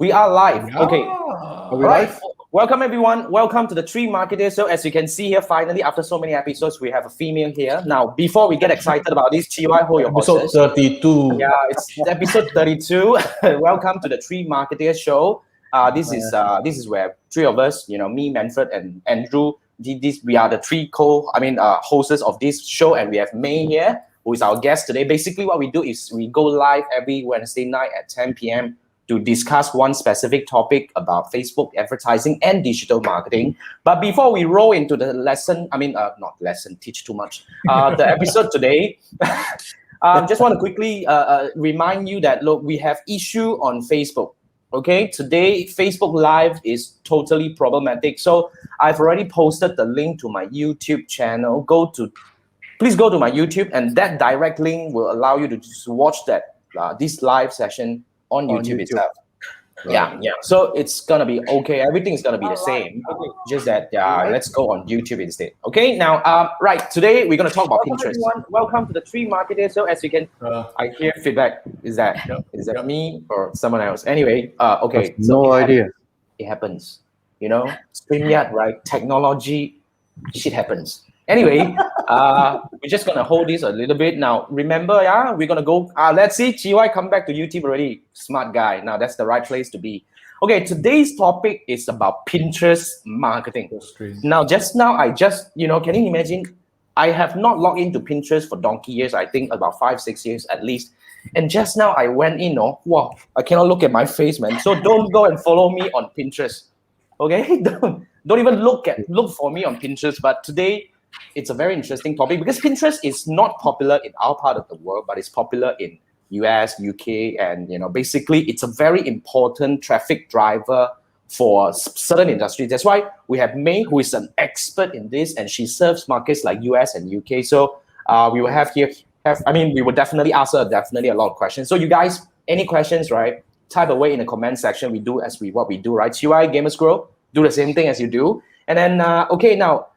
We are live. Yeah. Okay. Are we live? Welcome everyone. Welcome to the Three Marketeers. So as you can see here, finally after so many episodes, we have a female here. Now, before we get excited about this, TY, hold your horses. Episode 32. Yeah, it's episode 32. Welcome to the Three Marketeers show. This is where three of us, me, Manfred, and Andrew. We are the three hosts of this show, and we have May here, who is our guest today. Basically, what we do is we go live every Wednesday night at 10 p.m. to discuss one specific topic about Facebook advertising and digital marketing. But before we roll into the lesson, not lesson, teach too much. The episode today, just want to quickly remind you that, look, we have issue on Facebook. Okay, today Facebook Live is totally problematic. So I've already posted the link to my YouTube channel. Please go to my YouTube, and that direct link will allow you to just watch this live session on YouTube itself. Right. Yeah. So it's gonna be okay. Everything is gonna be the same. Okay. Just that let's go on YouTube instead. Okay. Now, right. Today we're gonna talk about Pinterest. Everyone. Welcome to the Three Marketers. So as you can, I hear feedback. Is that me or someone else? Anyway, okay. No idea. It happens. StreamYard, right? Technology, shit happens. Anyway, we're just gonna hold this a little bit. Now, remember, we're gonna go. Let's see, GY come back to YouTube already. Smart guy. Now that's the right place to be. Okay, today's topic is about Pinterest marketing. Now, can you imagine? I have not logged into Pinterest for donkey years. I think about 5-6 years at least. And just now I went in. Wow, I cannot look at my face, man. So don't go and follow me on Pinterest. Okay, don't even look for me on Pinterest. But today, it's a very interesting topic because Pinterest is not popular in our part of the world, but it's popular in US, UK, and basically it's a very important traffic driver for certain industries. That's why we have May, who is an expert in this, and she serves markets like US and UK. So we will we will definitely ask her a lot of questions. So you guys, any questions, right? Type away in the comment section. We do what we do, right? TY Gamers Grow, do the same thing as you do. And then, now,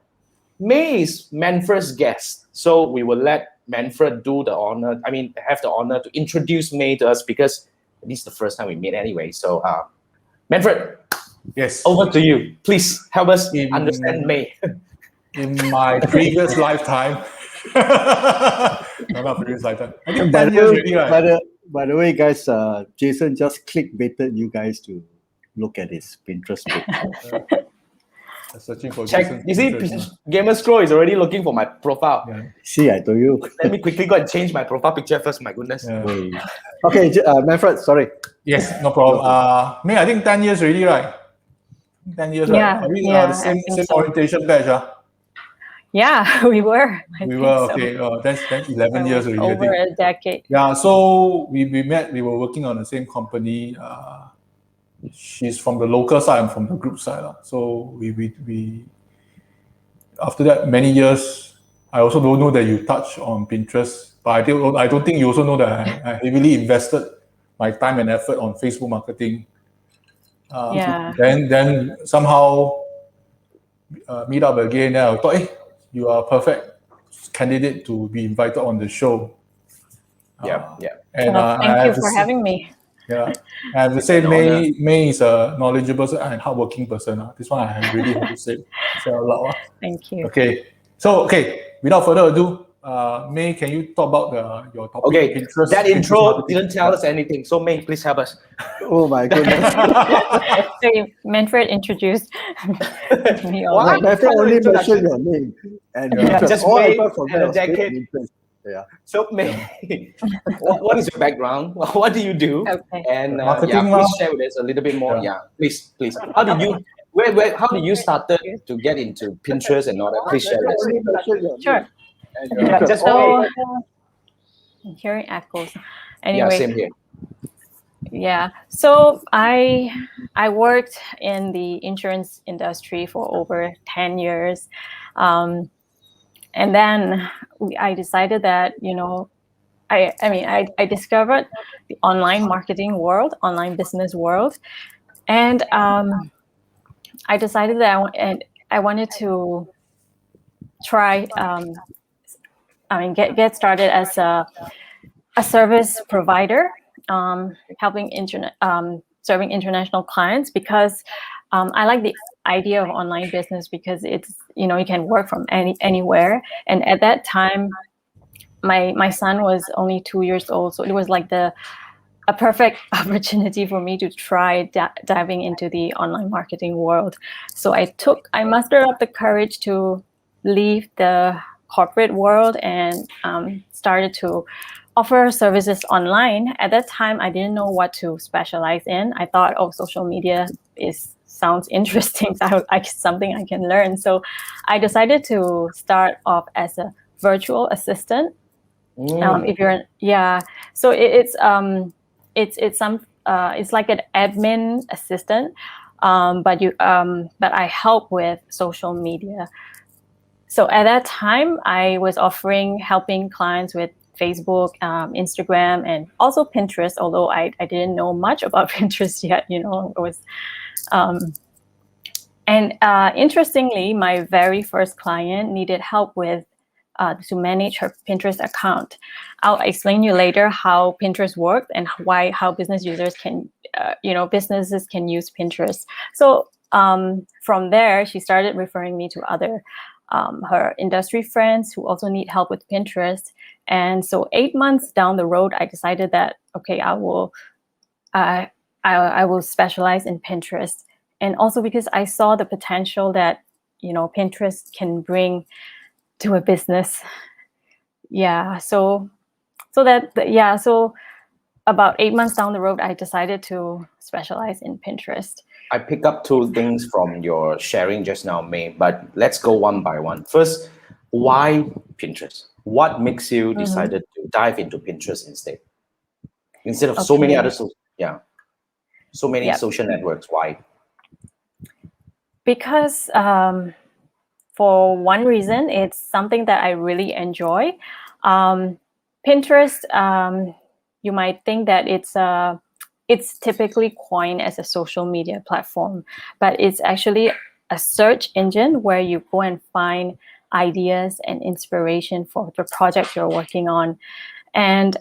May is Manfred's guest, so we will let Manfred have the honor to introduce May to us because this is the first time we meet anyway. So, Manfred, yes, over to you. Please help us understand May. In my previous lifetime, not previous lifetime. I think 10 years already, right? By the way, guys, Jason just clickbaited you guys to look at his Pinterest page. Searching for check. You see, Gamer Scroll is already looking for my profile. Yeah. See, I told you. Let me quickly go and change my profile picture first. My goodness. Yeah. Okay, Manfred, sorry. Yes, no problem. May, I think 10 years already, right? 10 years, right? Are we the same orientation batch? Yeah, we were. We were, okay. That's 11 years already. Over a decade. Yeah, so we met. We were working on the same company. She's from the local side, I'm from the group side. So we after that, many years, I also don't know that you touch on Pinterest, but I don't think you also know that I heavily invested my time and effort on Facebook marketing. Then somehow meet up again. Then I thought, you are a perfect candidate to be invited on the show. Yeah. And thank you for having me. Yeah, and the same May is a knowledgeable and hardworking person. This one I really have to say a lot. Thank you. Okay, so without further ado, May, can you talk about your topic? Okay, Pinterest, that intro didn't tell us anything. So May, please help us. Oh my goodness. So Manfred introduced me. Manfred only mentioned your name. And just May and a decade. Yeah. So, May, what is your background? What do you do? Okay. And marketing, please share with us a little bit more. Yeah, please. How did you? How did you started to get into Pinterest and all that? Please share with us. Sure. I'm hearing echoes. Anyway. Yeah, same here. Yeah. So I worked in the insurance industry for over 10 years. And then I decided that, I discovered the online marketing world, online business world. And I decided that I wanted to try, get started as a service provider, helping serving international clients because I like the idea of online business because it's, you know, you can work from anywhere. And at that time, my son was only 2 years old, so it was like a perfect opportunity for me to try diving into the online marketing world. So I mustered up the courage to leave the corporate world and started to offer services online. At that time, I didn't know what to specialize in. I thought, oh, social media sounds interesting, so something I can learn. So I decided to start off as a virtual assistant. If you're, so it's like an admin assistant, but I help with social media. So at that time, I was helping clients with Facebook, Instagram, and also Pinterest, although I didn't know much about Pinterest yet, you know, it was, interestingly, my very first client needed help with to manage her Pinterest account. I'll explain you later how Pinterest works and how business users can, businesses can use Pinterest. So from there, she started referring me to other her industry friends who also need help with Pinterest. And so 8 months down the road, I decided that, okay, I will specialize in Pinterest. And also because I saw the potential that, you know, Pinterest can bring to a business. So about 8 months down the road, I decided to specialize in Pinterest. I pick up two things from your sharing just now, May, but let's go one by one. First, why Pinterest? What makes you decided to dive into Pinterest instead of so many other social networks? Why? Because for one reason, it's something that I really enjoy. Pinterest, you might think that it's typically coined as a social media platform, but it's actually a search engine where you go and find ideas and inspiration for the project you're working on. And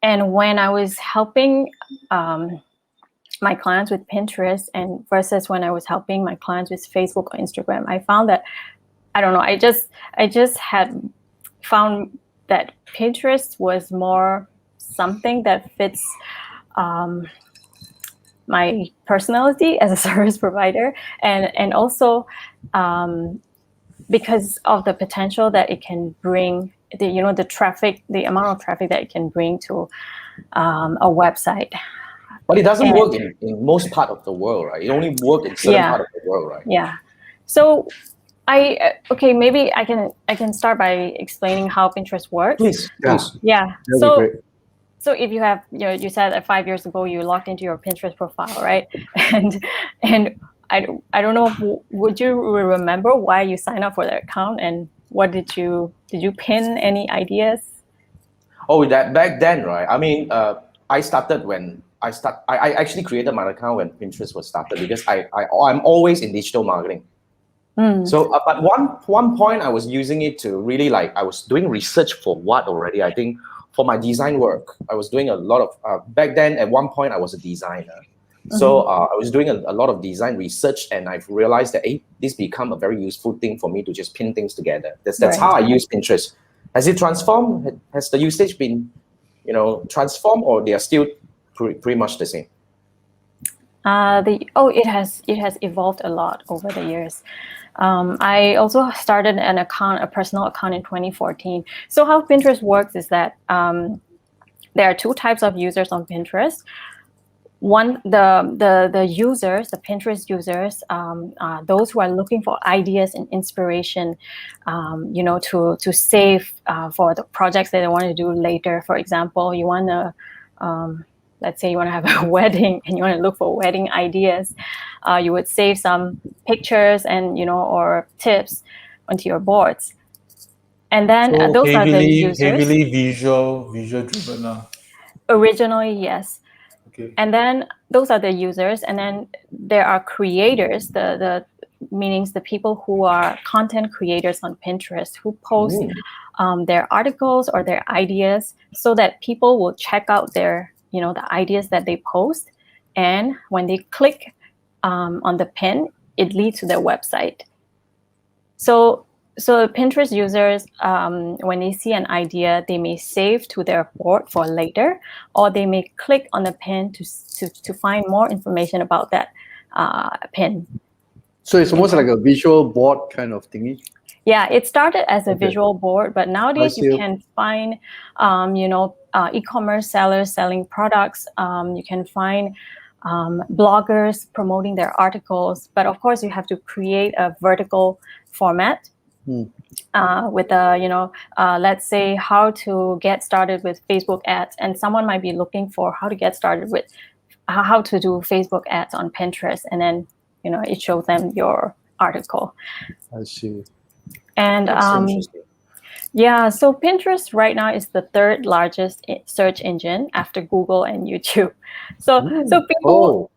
when I was helping my clients with Pinterest and versus when I was helping my clients with Facebook or Instagram, I found that, I don't know, I just had found that Pinterest was more something that fits my personality as a service provider, and also because of the potential that it can bring, the amount of traffic that it can bring to a website. But it doesn't work in most part of the world, right? It only works in certain part of the world, right? Yeah. So maybe I can start by explaining how Pinterest works. Please. Yeah. That'd be great. So if you have, you said that 5 years ago you logged into your Pinterest profile, right? And I don't know, would you remember why you signed up for that account, and what did you pin any ideas? Oh, that back then, right? I mean, I started when I actually created my account when Pinterest was started because I'm always in digital marketing. So, but one point I was using it to really I was doing research for what already, I think, for my design work. I was doing a lot of, back then at one point I was a designer. So I was doing a lot of design research, and I've realized that this become a very useful thing for me to just pin things together. That's how I use Pinterest. Has it transformed? Has the usage been, transformed, or they are still pretty much the same? It has evolved a lot over the years. I also started a personal account in 2014. So how Pinterest works is that there are two types of users on Pinterest. One, the users, the Pinterest users, those who are looking for ideas and inspiration, to save for the projects that they want to do later. For example, you want to, let's say you want to have a wedding and you want to look for wedding ideas, you would save some pictures and, or tips onto your boards. And then those are the users. Heavily visual driven. Originally, yes. Okay. And then those are the users, and then there are creators, the meanings the people who are content creators on Pinterest who post their articles or their ideas so that people will check out their, the ideas that they post, and when they click on the pin, it leads to their website. So Pinterest users, when they see an idea, they may save to their board for later, or they may click on the pin to find more information about that pin. So it's almost like a visual board kind of thingy. Yeah, it started as a visual board, but nowadays you can find, e-commerce sellers selling products. You can find bloggers promoting their articles, but of course you have to create a vertical format with let's say how to get started with Facebook ads, and someone might be looking for how to get started with how to do Facebook ads on Pinterest, and then it shows them your article. I see. And so Pinterest right now is the third largest search engine after Google and YouTube. So people,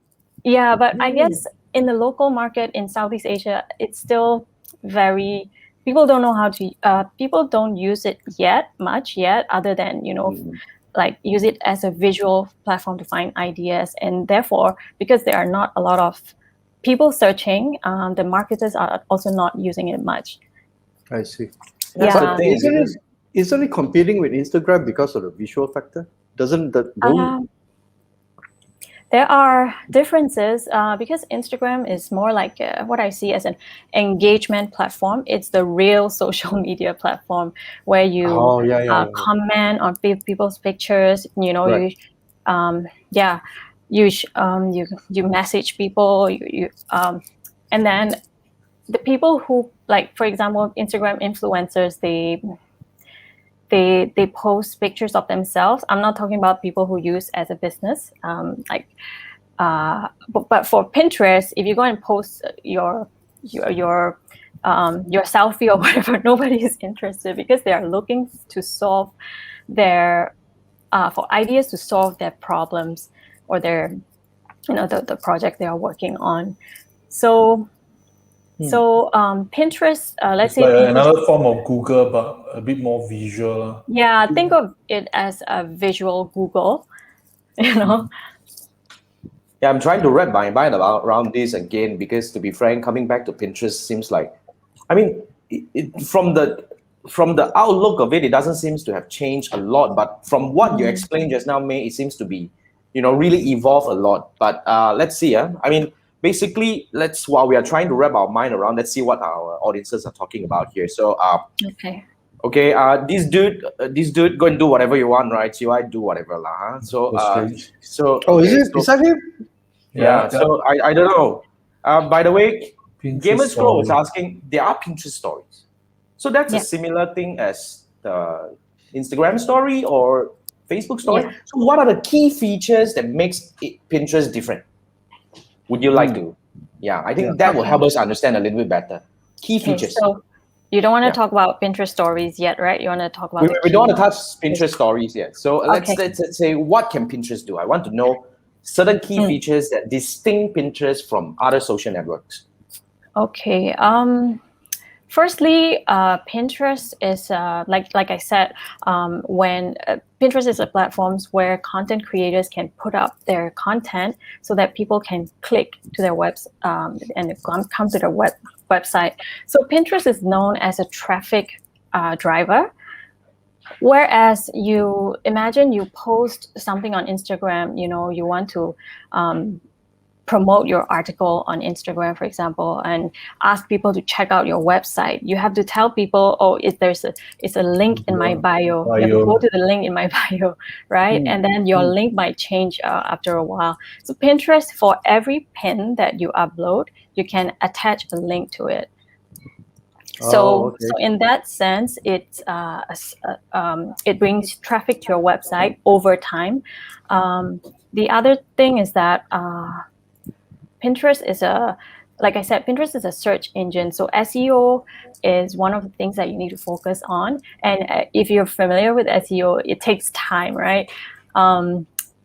but I guess in the local market in Southeast Asia, it's still very, people don't know how to, people don't use it much yet, other than, like use it as a visual platform to find ideas. And therefore, because there are not a lot of people searching, the marketers are also not using it much. I see. That's But the thing. isn't it competing with Instagram because of the visual factor? Doesn't that there are differences because Instagram is more like what I see as an engagement platform. It's the real social media platform where you comment on people's pictures. Right. You message people. And then the people who, like, for example, Instagram influencers, they post pictures of themselves. I'm not talking about people who use as a business, but for Pinterest, if you go and post your selfie or whatever, nobody is interested, because they are looking to solve for ideas to solve their problems or their the project they are working on. So Pinterest, let's say like Pinterest, another form of Google, but a bit more visual. Yeah, think of it as a visual Google. Yeah, I'm trying to wrap my mind around this again, because to be frank, coming back to Pinterest seems like, I mean, from the outlook of it doesn't seem to have changed a lot. But from what you explained just now, May, it seems to be, really evolved a lot. But let's see. I mean, basically, while we are trying to wrap our mind around, let's see what our audiences are talking about here. So, okay, this dude, go and do whatever you want, right? So I do whatever lah. Huh? So, is that him? Yeah. So I don't know. By the way, Pinterest Gamer Scroll is story. asking, there are Pinterest stories. So that's a similar thing as the Instagram story or Facebook story. Yeah. So what are the key features that makes Pinterest different? Would you like to? Yeah, I think that will help us understand a little bit better. Key features. So you don't want to talk about Pinterest stories yet, right? You want to talk about we don't want to touch Pinterest stories yet. So let's say, what can Pinterest do? I want to know certain key features that distinct Pinterest from other social networks. Okay. Firstly, Pinterest is like I said, when Pinterest is a platform where content creators can put up their content so that people can click to their webs and come to their website. So Pinterest is known as a traffic driver. Whereas you imagine you post something on Instagram, you want to promote your article on Instagram, for example, and ask people to check out your website. You have to tell people, it's a link in my bio. You have to go to the link in my bio, right? And then your link might change after a while. So Pinterest, for every pin that you upload, you can attach a link to it. So in that sense, it brings traffic to your website over time. The other thing is that Pinterest is Pinterest is a search engine. So SEO is one of the things that you need to focus on. And if you're familiar with SEO, it takes time, right?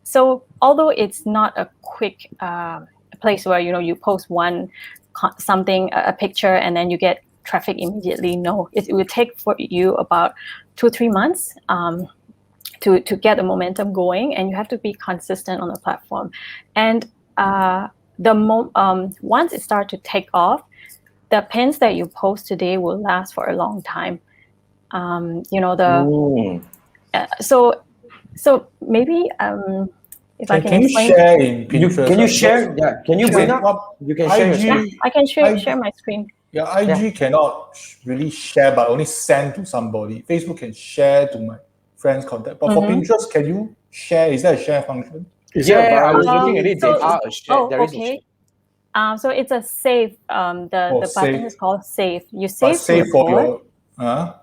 So although it's not a quick place where you post a picture and then you get traffic immediately. No, it will take for you about 2-3 months to get the momentum going, and you have to be consistent on the platform. And once it starts to take off, the pins that you post today will last for a long time. So maybe if I can you explain. share in Pinterest? Can you share? Yeah. Can you bring up? You can share your IG, screen. I can share my screen. Yeah, IG cannot really share, but only send to somebody. Facebook can share to my friends' contact. But for Pinterest, can you share? Is there a share function? Is there a I was looking at biology it. So- There are a share. There is a okay. share. So it's a save. The button save. is called save. You But save to save a for board. your.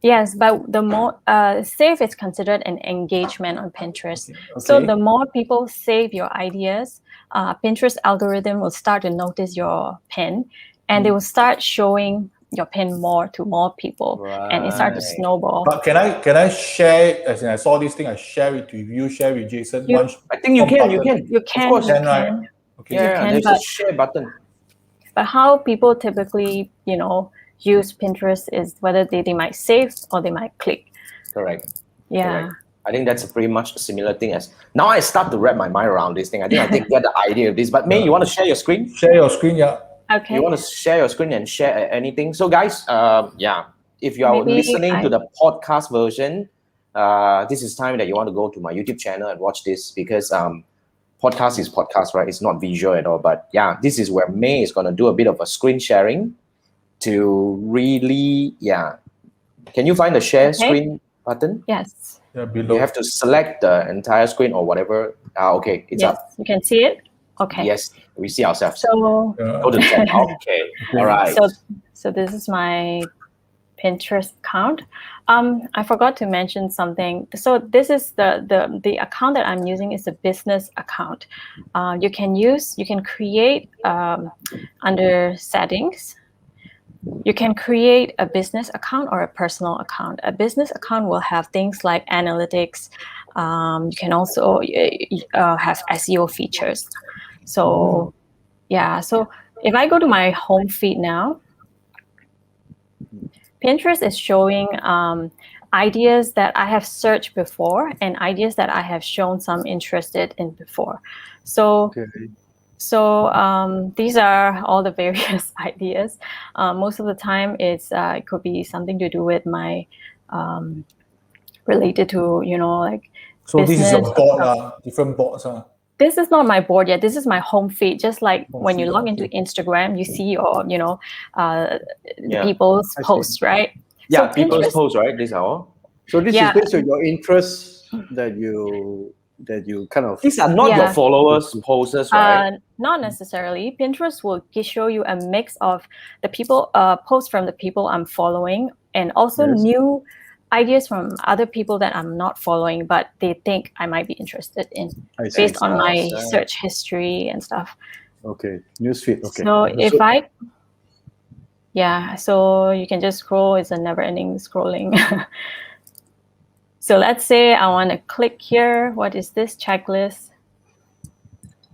Yes, but the more save is considered an engagement on Pinterest. Okay. So the more people save your ideas, Pinterest algorithm will start to notice your pin, and they will start showing your pin more to more people, and it starts to Right. snowball. But can I share? As in, I saw this thing. I share it to you. Share with Jason. You- I think you can. You can. You Of can, course. you Can I? can. Okay. You Yeah. can, There's but- a share button. But how people typically, use Pinterest is whether they might save or they might click. Correct. Yeah. Correct. I think that's pretty much a similar thing as now I start to wrap my mind around this thing. I think I get the idea of this. But May, you want to share your screen? Share your screen, yeah. Okay. You want to share your screen and share anything? So guys, if you are Maybe listening to the podcast version, this is time that you want to go to my YouTube channel and watch this because podcast is podcast, right? It's not visual at all. But yeah, this is where May is going to do a bit of a screen sharing to really, Can you find the share screen button? Yes. Yeah, below. You have to select the entire screen or whatever. Okay, it's Yes. up. You can see it. Okay. Yes, we see ourselves. So Go to the chat. Okay, all right. So this is my Pinterest account. I forgot to mention something. So this is the account that I'm using is a business account. You can create under settings. You can create a business account or a personal account. A business account will have things like analytics. You can also have SEO features. So so if I go to my home feed now, Pinterest is showing ideas that I have searched before and ideas that I have shown some interested in before. So these are all the various ideas. Most of the time, it could be something to do with my related to like. So this is your business. board, different boards. This is not my board yet. This is my home feed. Just like when you log into okay. Instagram, you see your people's posts, right? Yeah, So people's Pinterest- posts, right? These are all. So this Yeah. is based on your interests that you kind of. These are not your Yeah. followers' posts, right? Not necessarily. Pinterest will show you a mix of the people posts from the people I'm following, and also Yes. new ideas from other people that I'm not following, but they think I might be interested in I see. based on my Awesome. search history and stuff. Okay, newsfeed. Okay. So if so you can just scroll. It's a never-ending scrolling. So let's say I want to click here. What is this checklist?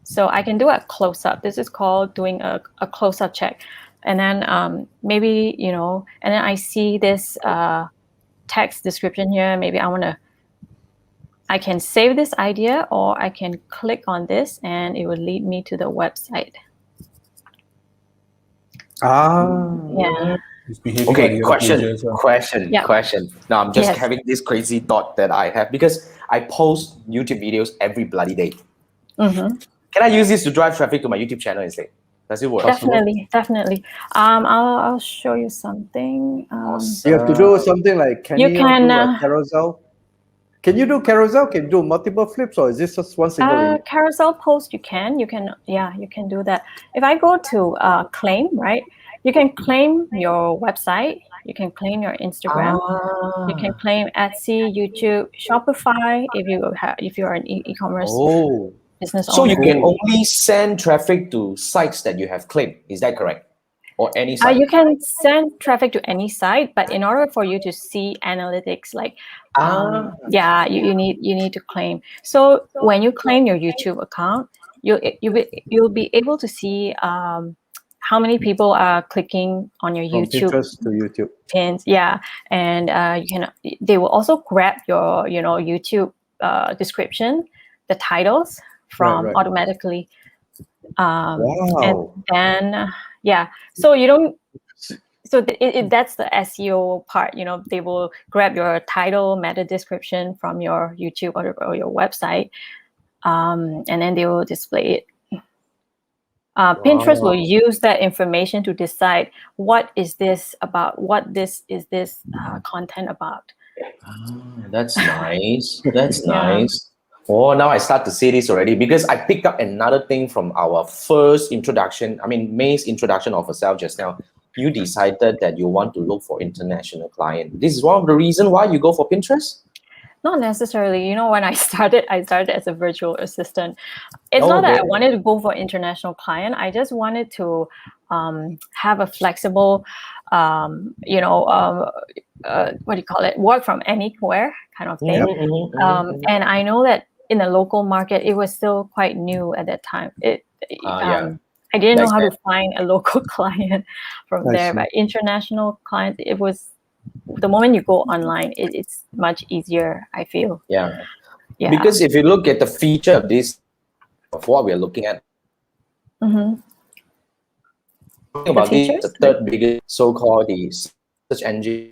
So I can do a close-up. This is called doing a close-up check. And then maybe, and then I see this text description here. Maybe I can save this idea, or I can click on this and it will lead me to the website. Yeah. It's behaving Okay, like your question. pages, Now I'm just Yes. having this crazy thought that I have because I post YouTube videos every bloody day. Mm-hmm. Can I use this to drive traffic to my YouTube channel instead? Does it work? Definitely. I'll show you something. You have to do something like can You you can, do a carousel? Can you do carousel? Can you do multiple flips, or is this just one single image? Carousel post, you can do that. If I go to claim, right, you can claim your website, you can claim your Instagram, you can claim Etsy, YouTube, Shopify if you're an e-commerce business So owner. you can only send traffic to sites that you have claimed. Is that correct? Or any site? You can send traffic to any site, but in order for you to see analytics, like you need to claim. So when you claim your YouTube account, you'll be able to see how many people are clicking on your From YouTube Pinterest to YouTube. pins. Yeah, and they will also grab your YouTube description, the titles from Right. automatically. Wow. And then so you don't. So that's the SEO part. They will grab your title, meta description from your YouTube or your website, and then they will display it. Pinterest will use that information to decide what is this about, what this is this content about. That's nice. That's Yeah. nice. Oh, now I start to see this already because I picked up another thing from our first introduction. I mean, May's introduction of herself just now. You decided that you want to look for international client. This is one of the reasons why you go for Pinterest? Not necessarily. When I started as a virtual assistant. It's not that I Okay. wanted to go for international client. I just wanted to have a flexible, what do you call it? Work from anywhere kind of thing. And I know that in the local market, it was still quite new at that time. I didn't know how to find a local client from there, but international clients, it was the moment you go online, it's much easier, I feel. Yeah. Yeah. Because if you look at the feature of this, of what we're looking at, about this, the third biggest so-called the search engine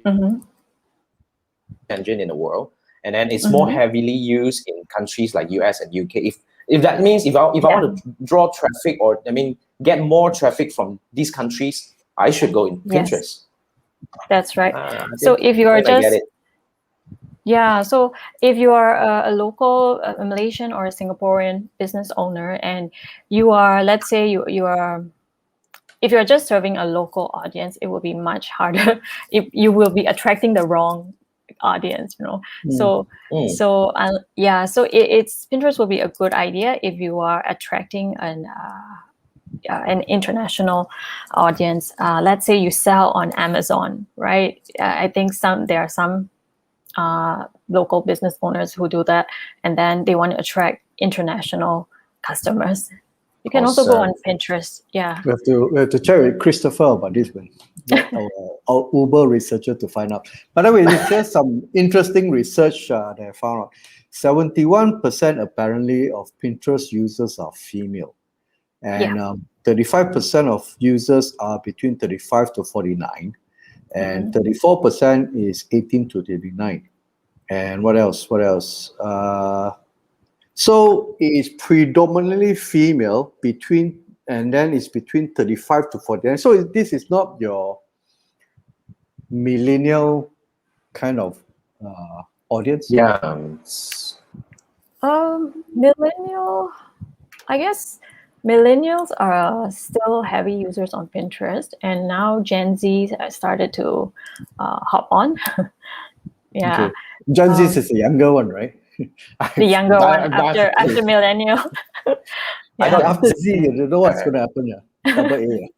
in the world, and then it's more heavily used in countries like US and UK. If that means if I want to draw traffic, or get more traffic from these countries, I should go in Pinterest. Yes. That's right. So if you are just so if you are a local Malaysian or a Singaporean business owner, and you are, let's say if you're just serving a local audience, it will be much harder. If you will be attracting the wrong audience, So it's Pinterest will be a good idea if you are attracting an international audience. Let's say you sell on Amazon, right? I think there are some local business owners who do that, and then they want to attract international customers. You can also go on Pinterest. Yeah. We have to check with Christopher about this one, our Uber researcher, to find out. By the way, there's some interesting research that I found out. 71% apparently of Pinterest users are female, and 35% of users are between 35 to 49, and 34% is 18 to 39. And what else? So it is predominantly female and then it's between 35 to 49. So this is not your millennial kind of audience. Yeah. Millennial, I guess millennials are still heavy users on Pinterest, and now Gen Z started to hop on. Yeah. Okay. Gen Z is the younger one, right? The younger one after millennial. After Z, you don't know what's going to happen. Double A.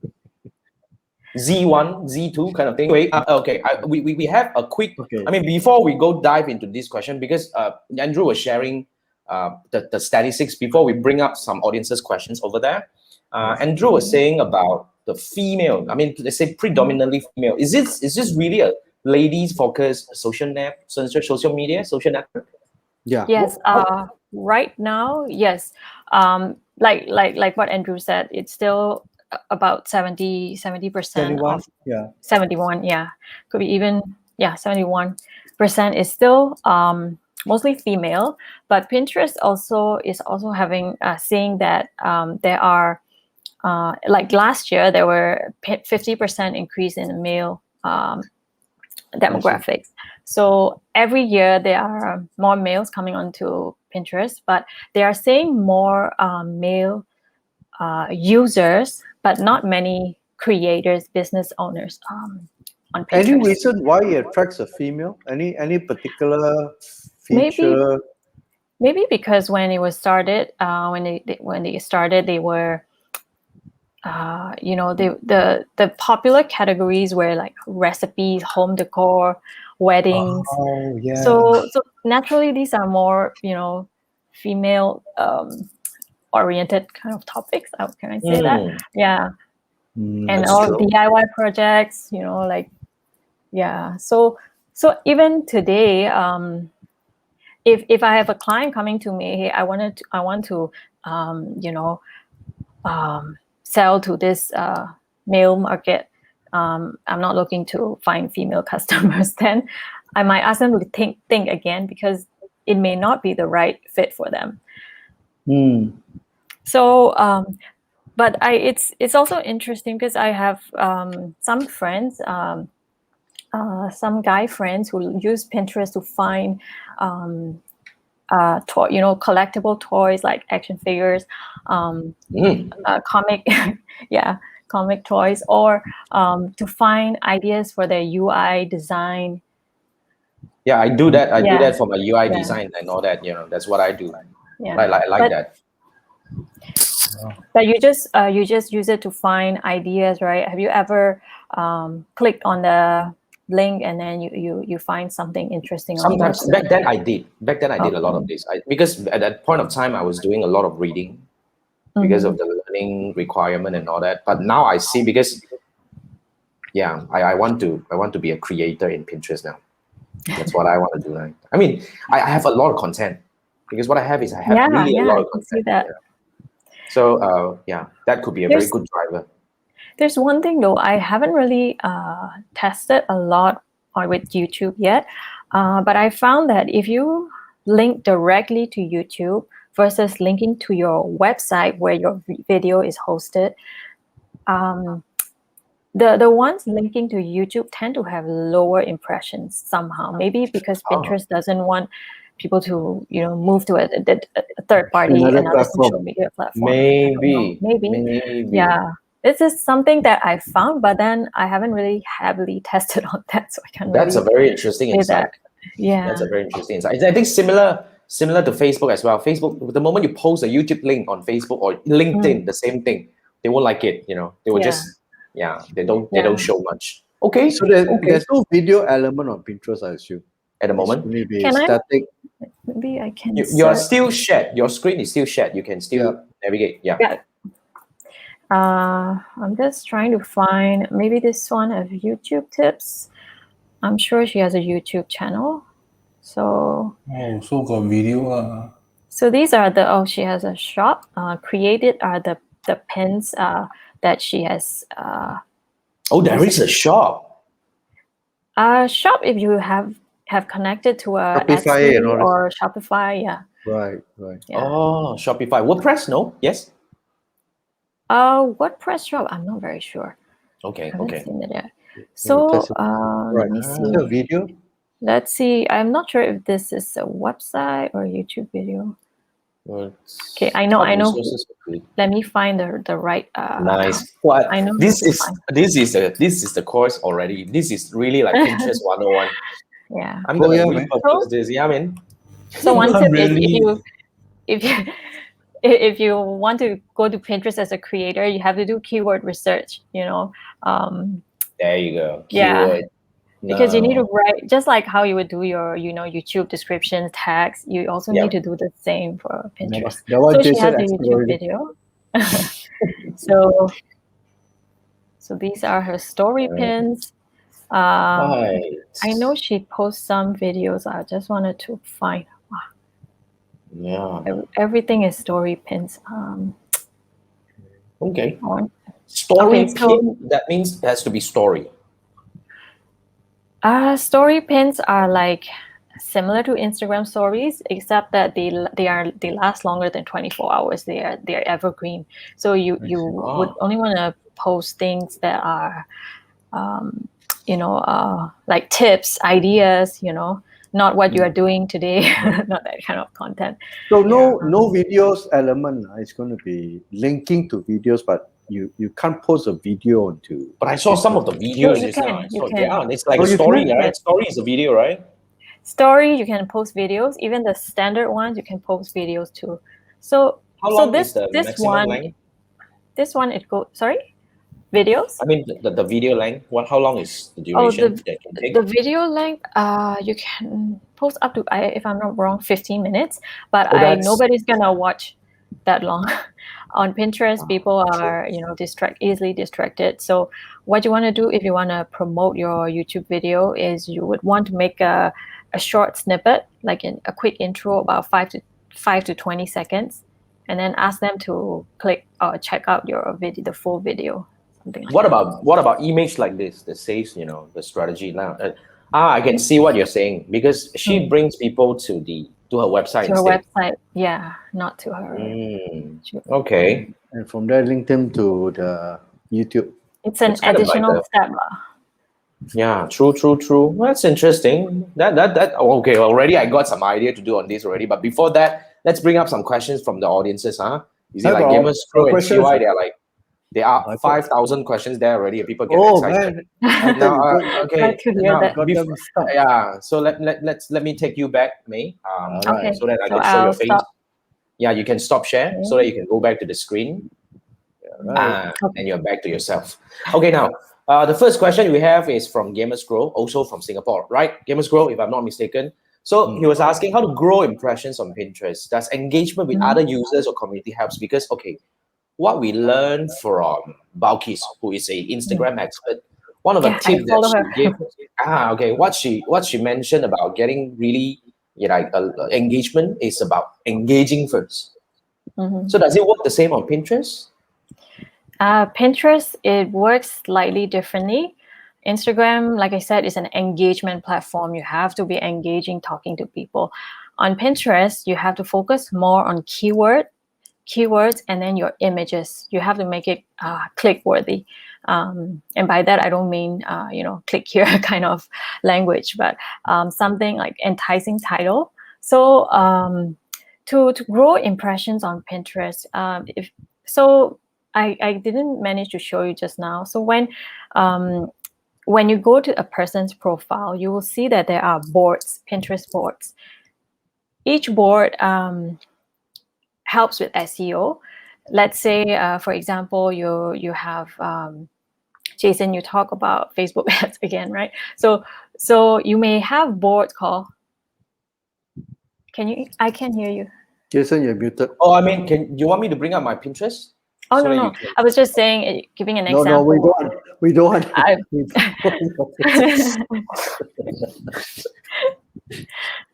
Z1, Z2 kind of thing. Wait, okay. We have a quick. Okay. Before we go dive into this question, because Andrew was sharing the statistics before we bring up some audiences' questions over there. Andrew was saying about the female. Let's say predominantly female. Is this really a ladies focused social media, social network? Yeah. Yes. Right now, yes. Like what Andrew said, it's still about 70%. 71. 71. Yeah. Could be even 71% is still mostly female. But Pinterest is also having seeing that there are like last year there were 50% increase in male demographics. So every year there are more males coming onto Pinterest, but they are seeing more male users, but not many creators, business owners on Pinterest. Any reason why it attracts a female? Any particular feature? Maybe because when it was started, when they started, they were the popular categories were like recipes, home decor, weddings. Oh, yeah. So naturally, these are more female oriented kind of topics. How can I say that? Yeah. And all DIY projects, So even today, if I have a client coming to me, hey, I want to sell to this male market. I'm not looking to find female customers. Then I might ask them to think again, because it may not be the right fit for them. So, but it's also interesting because I have some friends, some guy friends who use Pinterest to find collectible toys like action figures, comic, comic toys, or to find ideas for their UI design. Yeah, I do that. I do Yeah. that for my UI Yeah. design and all that. That's what I do. Yeah. I like that. But you just use it to find ideas, right? Have you ever clicked on the link and then you find something interesting? Sometimes on the back then I did. A lot of Okay. this. Because at that point of time I was doing a lot of reading because of the learning requirement and all that. But now I see, because I want to be a creator in Pinterest now. That's what I want to do. Right? I mean, I have a lot of content, because what I have is I have really a lot of I can content. see that. So that could be a very good driver. There's one thing though, I haven't really tested a lot with YouTube yet, but I found that if you link directly to YouTube versus linking to your website where your video is hosted, the ones linking to YouTube tend to have lower impressions somehow. Maybe because Pinterest doesn't want people to move to a third party, another social media platform. Maybe. Yeah. This is something that I found, but then I haven't really heavily tested on that, so I can't. That's really a very interesting say insight. that. Yeah, that's a very interesting insight. I think similar to Facebook as well. Facebook, the moment you post a YouTube link on Facebook or LinkedIn, the same thing. They won't like it. They will just they don't show much. Okay. So there's no video element on Pinterest, I assume. At the moment, maybe Can I- static. maybe I can. you're search. still shared. Your screen is still shared. You can still navigate. Yeah. I'm just trying to find maybe this one of YouTube tips. I'm sure she has a YouTube channel. So so got video. So these are she has a shop. Created are the pins that she has. There is a shop. Shop if you have connected to a Shopify Etsy and all or Shopify. Yeah. Right. Yeah. Oh, Shopify. WordPress? No. Yes. WordPress shop. I'm not very sure. Okay. I haven't Okay. seen it yet. So let me see. Is there a video? Let's see. I'm not sure if this is a website or a YouTube video. Okay, I know. Let me find the right. Nice. What? I know This how to is find. this is the course already. This is really like Pinterest 101. Yeah. I'm gonna man. repurpose this. Yeah, man. So one tip is Really? if you want to go to Pinterest as a creator, you have to do keyword research. There you go. Yeah. Keyword. Because you need to No. write, just like how you would do your YouTube descriptions, tags. You also need to do the same for Pinterest. That one So she Jason has a explained YouTube already. video. So these are her story pins. Right. I know she posts some videos. I just wanted to find. Yeah. Everything is story pins. Okay. Story Okay, so- pin. That means it has to be story. Story pins are like similar to Instagram stories, except that they last longer than 24 hours. They're evergreen. So you would only want to post things that are, like tips, ideas. Not what you are doing today, not that kind of content. So no videos element. It's going to be linking to videos, but you can't post a video onto. But I saw some of the videos You just now. can, you So, can. yeah, it's like Oh, a you story, can? right? Story is a video, right? Story, you can post videos. Even the standard ones, you can post videos too. So How long this is the this maximum one length? this one it goes. Sorry, videos. I mean, the video length. How long is the duration that can take? The video length, you can post up to, if I'm not wrong, 15 minutes. But nobody's gonna watch that long. On Pinterest, people are easily distracted. So what you want to do if you want to promote your YouTube video is you would want to make a short snippet, like a quick intro, about 5 to 20 seconds, and then ask them to click or check out your video, the full video, something like What that. about image like this that says, the strategy now? I can see what you're saying, because she brings people to her website To her instead. website, yeah, not to her. Okay. And from there, link them to the YouTube. It's an It's kind of like additional the- step. lah. Yeah, true. Well, that's interesting. Okay. Already, I got some idea to do on this already. But before that, let's bring up some questions from the audiences. You see, Hi, like Bob. Gamers Pro and Questions? CY, there are I thought- 5,000 questions there already. And people get Oh excited. man, I thought Now, you okay. Glad to hear Now, that. got them stuck. yeah. So let me take you back, May. Alright. So that I So can show your I'll face. stop. Yeah, you can stop share Okay. so that you can go back to the screen. Right. And you're back to yourself. Okay, now the first question we have is from Gamers Grow, also from Singapore, right? Gamers Grow, if I'm not mistaken. So he was asking how to grow impressions on Pinterest. Does engagement with other users or community helps? Because what we learned from Balkis, who is a Instagram expert, one of the Yeah, I tips follow that her. she gave, what she mentioned about getting really engagement is about engaging first. So does it work the same on Pinterest? Pinterest, it works slightly differently. Instagram, like I said, is an engagement platform. You have to be engaging, talking to people. On Pinterest, you have to focus more on keywords, and then your images. You have to make it click worthy. And by that, I don't mean, click here kind of language, but something like enticing title. So to grow impressions on Pinterest, I didn't manage to show you just now. So when you go to a person's profile, you will see that there are boards, Pinterest boards. Each board helps with SEO. Let's say, for example, you have Jason. You talk about Facebook ads again, right? So you may have boards called. I can hear you. Jason, you're muted. Oh, I mean, you want me to bring up my Pinterest? Oh, so that no. you can- I was just saying, giving an No, example. we don't. We don't. I-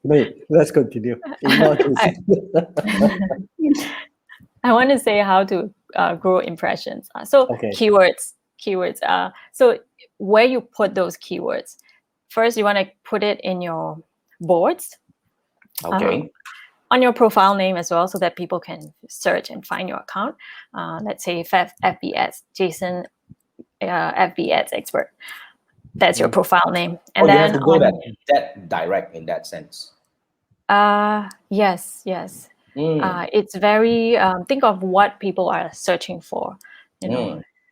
Wait, let's continue. Ignore Jason. I want to say how to grow impressions. So Okay. keywords. So where you put those keywords, first you want to put it in your boards. Okay. On your profile name as well, so that people can search and find your account. Let's say FB ads, Jason, FB ads expert. That's your profile name. And you then have to go that direct in that sense. Yes. It's very think of what people are searching for.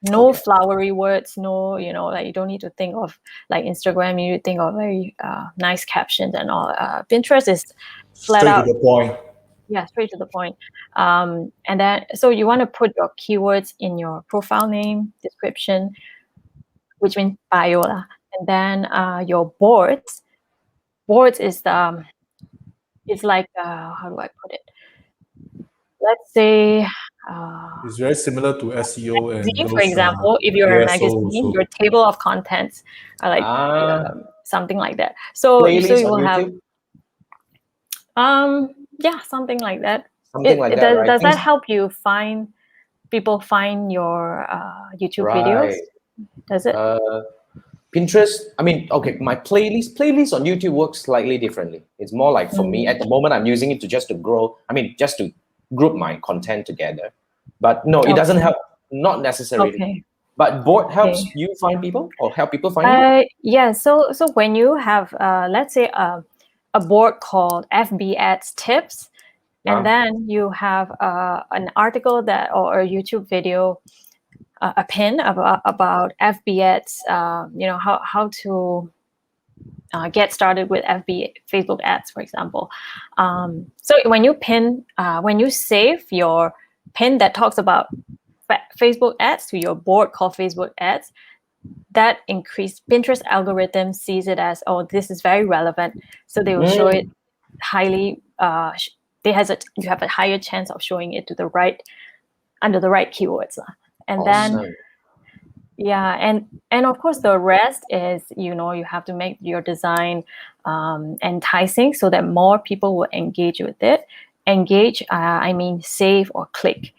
No flowery words. No, like you don't need to think of like Instagram. You need to think of very nice captions and all. Pinterest is flat Straight out. to the point. Yeah, straight to the point. And then, so you want to put your keywords in your profile name, description, which means bio lah. And then your boards. Boards is it's like how do I put it? Let's say. It's very similar to SEO and Magazine, those, for example, if you're a ASO magazine, also. your table of contents are like something like that. So Playlist you on will have YouTube? something like that. Something like that, right? Does that help you find your YouTube videos? Does it? Pinterest, I mean, okay, my playlist on YouTube works slightly differently. It's more like for me at the moment, I'm using it just to group my content together. But no, it doesn't help, not necessarily. Okay. But board helps you find people or help people find you? Yeah, so when you have, let's say, a board called FB Ads Tips, and then you have an article or a YouTube video, a pin about FB ads, how to get started with Facebook ads, for example. So when you save your pin that talks about Facebook ads to your board called Facebook ads, that increased Pinterest algorithm sees it as, oh, this is very relevant. So they will show it highly, you have a higher chance of showing it under the right keywords. And Awesome. then, and of course the rest is, you have to make your design enticing so that more people will engage with it. engage, I mean save or click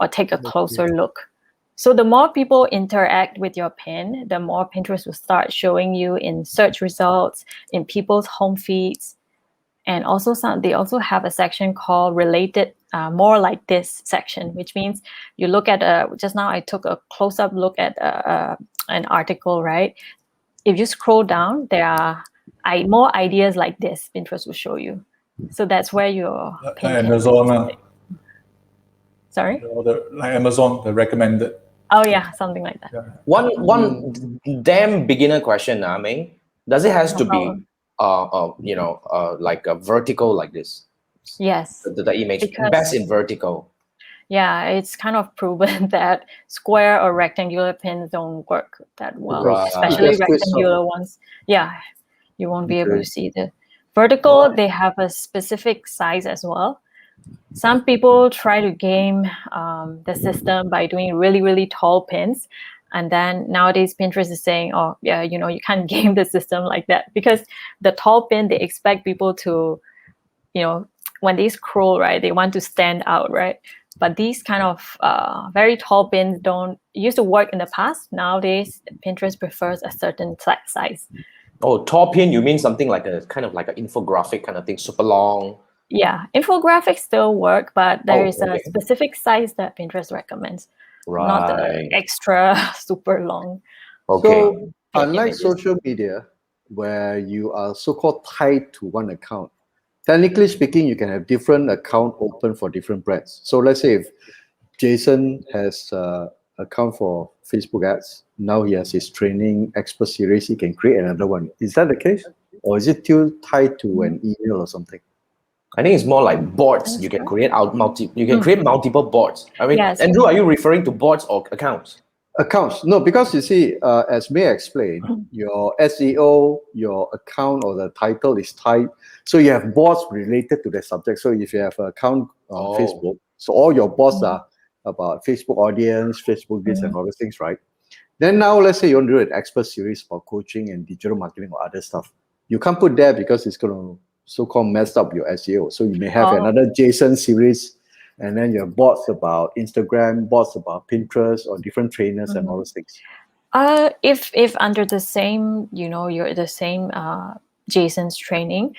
or take a closer look. So the more people interact with your pin, the more Pinterest will start showing you in search results, in people's home feeds. And also they also have a section called related, more like this section, which means you look at, just now I took a close-up look at an article, right? If you scroll down, there are more ideas like this Pinterest will show you. So that's where your pin can Amazon, sorry? like Amazon, the recommended. Oh yeah, something like that. Yeah. One damn beginner question, I mean, does it has No to problem. be like a vertical like this? Yes. The image Because- best in vertical. Yeah, it's kind of proven that square or rectangular pins don't work that well, Right. especially Just twist rectangular ones. Yeah, you won't be able Okay. to see the vertical. Right. They have a specific size as well. Some people try to game the system by doing really, really tall pins. And then nowadays Pinterest is saying, oh yeah, you can't game the system like that, because the tall pin, they expect people to, when they scroll, right, they want to stand out, right? But these kind of very tall pins used to work in the past. Nowadays, Pinterest prefers a certain size. Oh, tall pin, you mean something like a kind of like an infographic kind of thing, super long? Yeah, infographics still work, but there is okay. a specific size that Pinterest recommends, not the Right. extra super long. Okay. So, unlike images. social media, where you are so-called tied to one account, technically speaking, you can have different account open for different brands. So let's say if Jason has account for Facebook ads, now he has his training expert series, he can create another one. Is that the case? Or is it still tied to an email or something? I think it's more like boards. You can create create multiple boards. I mean, Yes. Andrew, are you referring to boards or accounts? Accounts. No, because you see, as May explained, your SEO, your account or the title is tied. So you have boards related to the subject. So if you have an account on Facebook, so all your boards are about Facebook audience, Facebook this and all those things, right? Then now let's say you want to do an expert series for coaching and digital marketing or other stuff. You can't put there because it's going to so-called mess up your SEO. So you may have another Jason series, and then your bots about Instagram, bots about Pinterest, or different trainers and all those things. If under the same, you're the same Jason's training,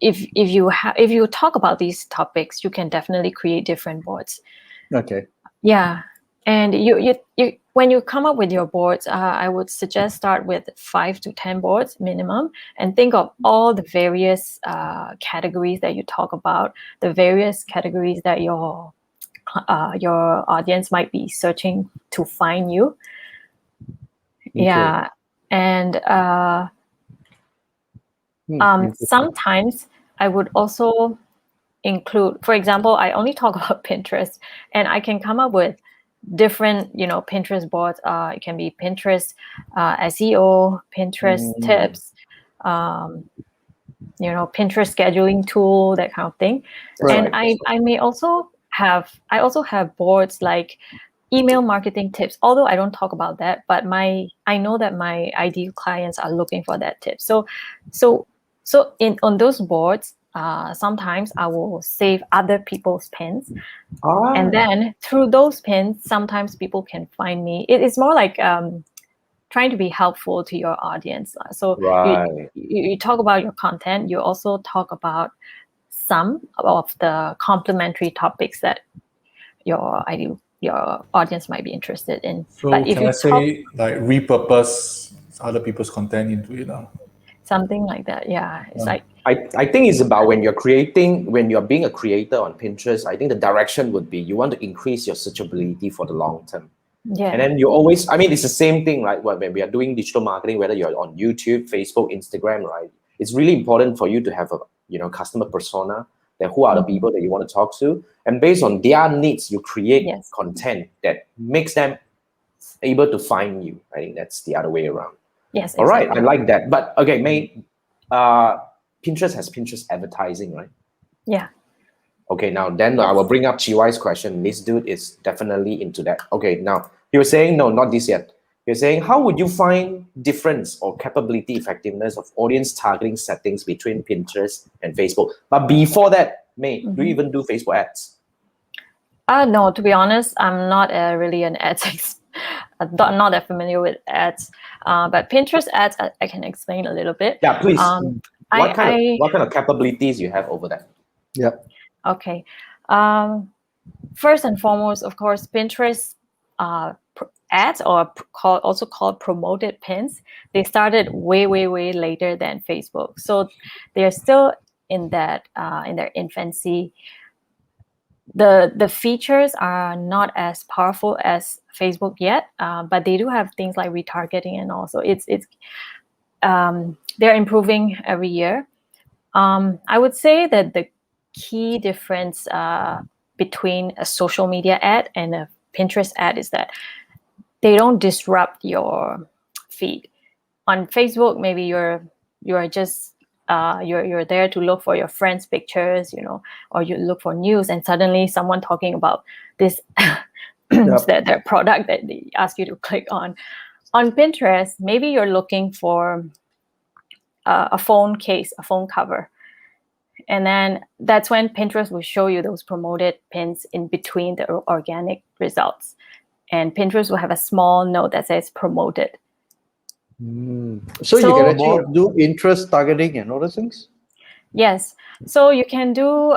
if you talk about these topics, you can definitely create different boards. Okay. Yeah, and you when you come up with your boards, I would suggest start with 5 to 10 boards minimum, and think of all the various categories that you talk about, the various categories that your audience might be searching to find you. Okay. Yeah, and sometimes I would also include, for example, I only talk about Pinterest, and I can come up with different, Pinterest boards. It can be Pinterest SEO, Pinterest tips, Pinterest scheduling tool, that kind of thing. Right. And I also have boards like email marketing tips, although I don't talk about that, but I know that my ideal clients are looking for that tip. So on those boards, sometimes I will save other people's pins, and then through those pins, sometimes people can find me. It is more like trying to be helpful to your audience. So you talk about your content. You also talk about some of the complementary topics that your audience might be interested in. So but if can you I say like repurpose other people's content into it now? Something like that, yeah. It's like I think it's about when you're being a creator on Pinterest, I think the direction would be you want to increase your searchability for the long term. Yeah. And then you always, it's the same thing, right? When we are doing digital marketing, whether you're on YouTube, Facebook, Instagram, right? It's really important for you to have a customer persona. Then who are the people that you want to talk to? And based on their needs, you create content that makes them able to find you. I think that's the other way around. Yes. All right, I like that. But okay, May, Pinterest has Pinterest advertising, right? Yeah. Okay, now then I will bring up GY's question. This dude is definitely into that. Okay, now you were saying, no, not this yet. You're saying, how would you find difference or capability effectiveness of audience targeting settings between Pinterest and Facebook? But before that, May, do you even do Facebook ads? No, to be honest, I'm not really an ads not that familiar with ads. But Pinterest ads, I can explain a little bit. Yeah, please. What I kind of capabilities you have over there? Yeah. Okay. First and foremost, of course, Pinterest ads, or also called promoted pins, they started way later than Facebook. So they're still in that in their infancy. The features are not as powerful as Facebook yet, but they do have things like retargeting, and also they're improving every year. I would say that the key difference between a social media ad and a Pinterest ad is that they don't disrupt your feed. On Facebook, maybe you're just you're there to look for your friends' pictures, or you look for news, and suddenly someone talking about this their product that they ask you to click on. On Pinterest, maybe you're looking for a phone case, a phone cover. And then that's when Pinterest will show you those promoted pins in between the organic results. And Pinterest will have a small note that says promoted. So you can actually do interest targeting and all those things? Yes. So you can do,